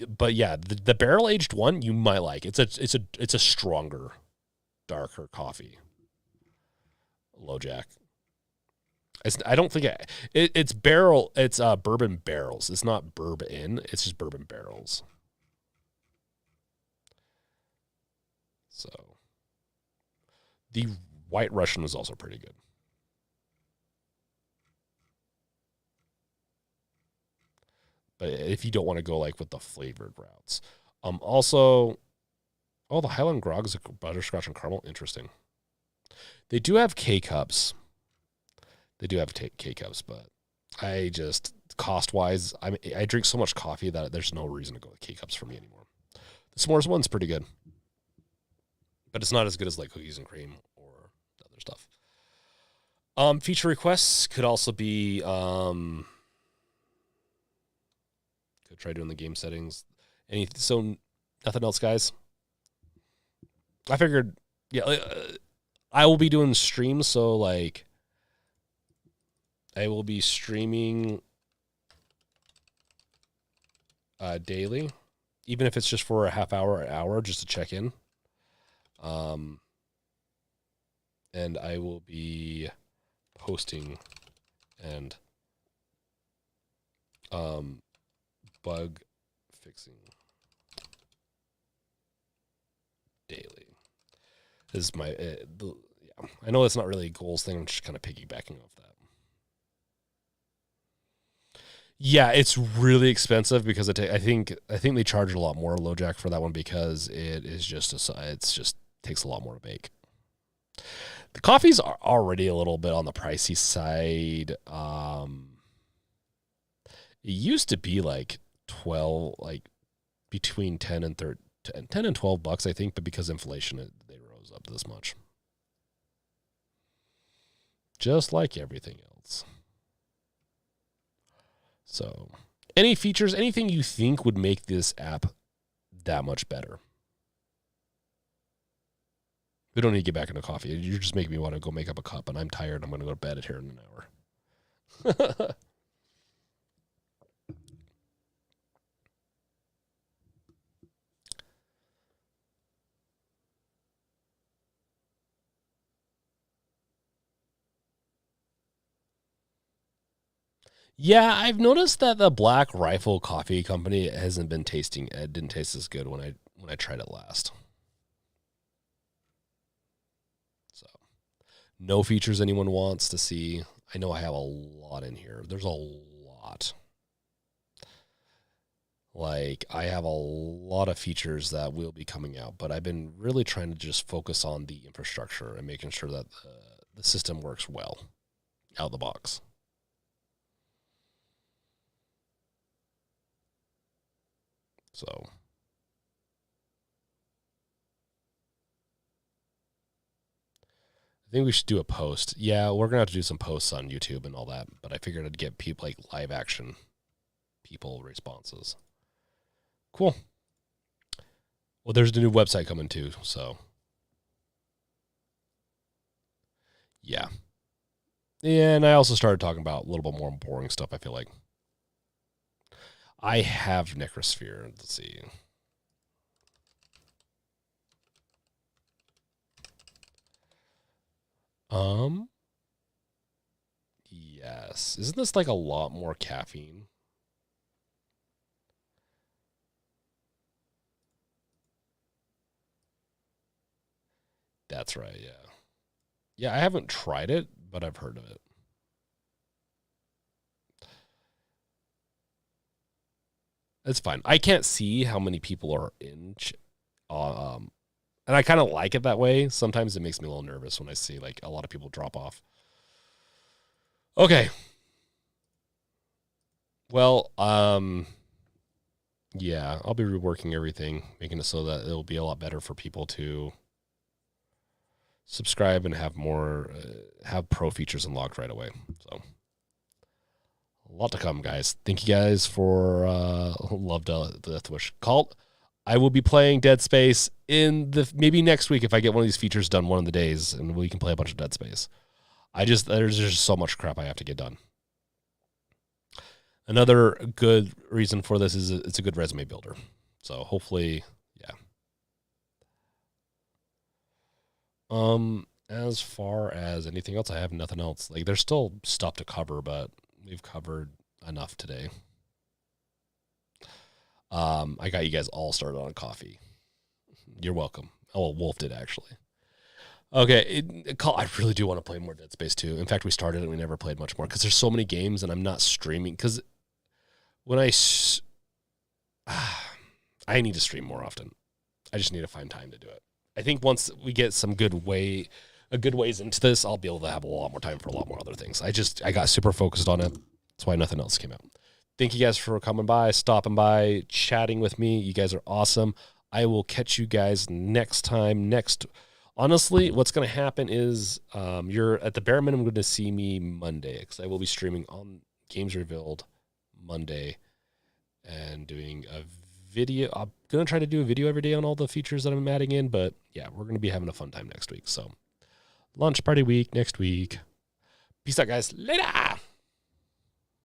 But yeah, the barrel aged one you might like. It's a stronger, darker coffee. LoJack. I don't think it's barrel. It's bourbon barrels. It's not bourbon. It's just bourbon barrels. So the White Russian was also pretty good. But if you don't want to go like with the flavored routes, also, the Highland Grog is a butterscotch and caramel. Interesting. They do have K-Cups. But I just, cost-wise, I drink so much coffee that there's no reason to go with K-Cups for me anymore. The s'mores one's pretty good. But it's not as good as like cookies and cream or the other stuff. Feature requests could also be, could try doing the game settings. So nothing else, guys? I figured, yeah, I will be doing streams, so like, I will be streaming daily, even if it's just for a half hour, an hour, just to check in. And I will be posting and bug fixing daily. This is my I know that's not really a goals thing. I'm just kind of piggybacking off that. Yeah, it's really expensive because I think they charge a lot more LoJack for that one because it is it's just takes a lot more to make. The coffees are already a little bit on the pricey side. It used to be like 12, like between 10 and 13, 10 and $12, I think, but because inflation, they rose up this much. Just like everything else. So, any features, anything you think would make this app that much better? We don't need to get back into coffee. You're just making me want to go make up a cup, and I'm tired. I'm going to go to bed here in an hour. Yeah, I've noticed that the Black Rifle Coffee Company hasn't been tasting. It didn't taste as good when I tried it last. So, no features anyone wants to see. I know I have a lot in here. There's a lot. Like, I have a lot of features that will be coming out, but I've been really trying to just focus on the infrastructure and making sure that the system works well out of the box. So, I think we should do a post. Yeah, we're going to have to do some posts on YouTube and all that, but I figured I'd get people like live action people responses. Cool. Well, there's the new website coming too, so. Yeah. And I also started talking about a little bit more boring stuff, I feel like. I have Necrosphere. Let's see. Yes. Isn't this like a lot more caffeine? That's right, yeah. Yeah, I haven't tried it, but I've heard of it. It's fine. I can't see how many people are in, and I kind of like it that way. Sometimes it makes me a little nervous when I see like a lot of people drop off. Okay. Well, yeah, I'll be reworking everything, making it so that it'll be a lot better for people to subscribe and have more, have pro features unlocked right away. So. A lot to come, guys. Thank you guys for Love Death Wish. Cult, I will be playing Dead Space in maybe next week if I get one of these features done one of the days, and we can play a bunch of Dead Space. There's just so much crap I have to get done. Another good reason for this is it's a good resume builder. So hopefully, yeah. As far as anything else, I have nothing else. Like there's still stuff to cover, but we've covered enough today. I got you guys all started on coffee. You're welcome. Oh, well, Wolf did actually. Okay, I really do want to play more Dead Space 2. In fact, we started and we never played much more because there's so many games and I'm not streaming. Because when I need to stream more often. I just need to find time to do it. I think once we get some good ways into this, I'll be able to have a lot more time for a lot more other things. I got super focused on it. That's why nothing else came out. Thank you guys for coming by, stopping by, chatting with me. You guys are awesome. I will catch you guys next time. Honestly, what's going to happen is you're at the bare minimum going to see me Monday because I will be streaming on Games Revealed Monday and doing a video. I'm going to try to do a video every day on all the features that I'm adding in, but yeah, we're going to be having a fun time next week. So launch party week next week. Peace out, guys. Later.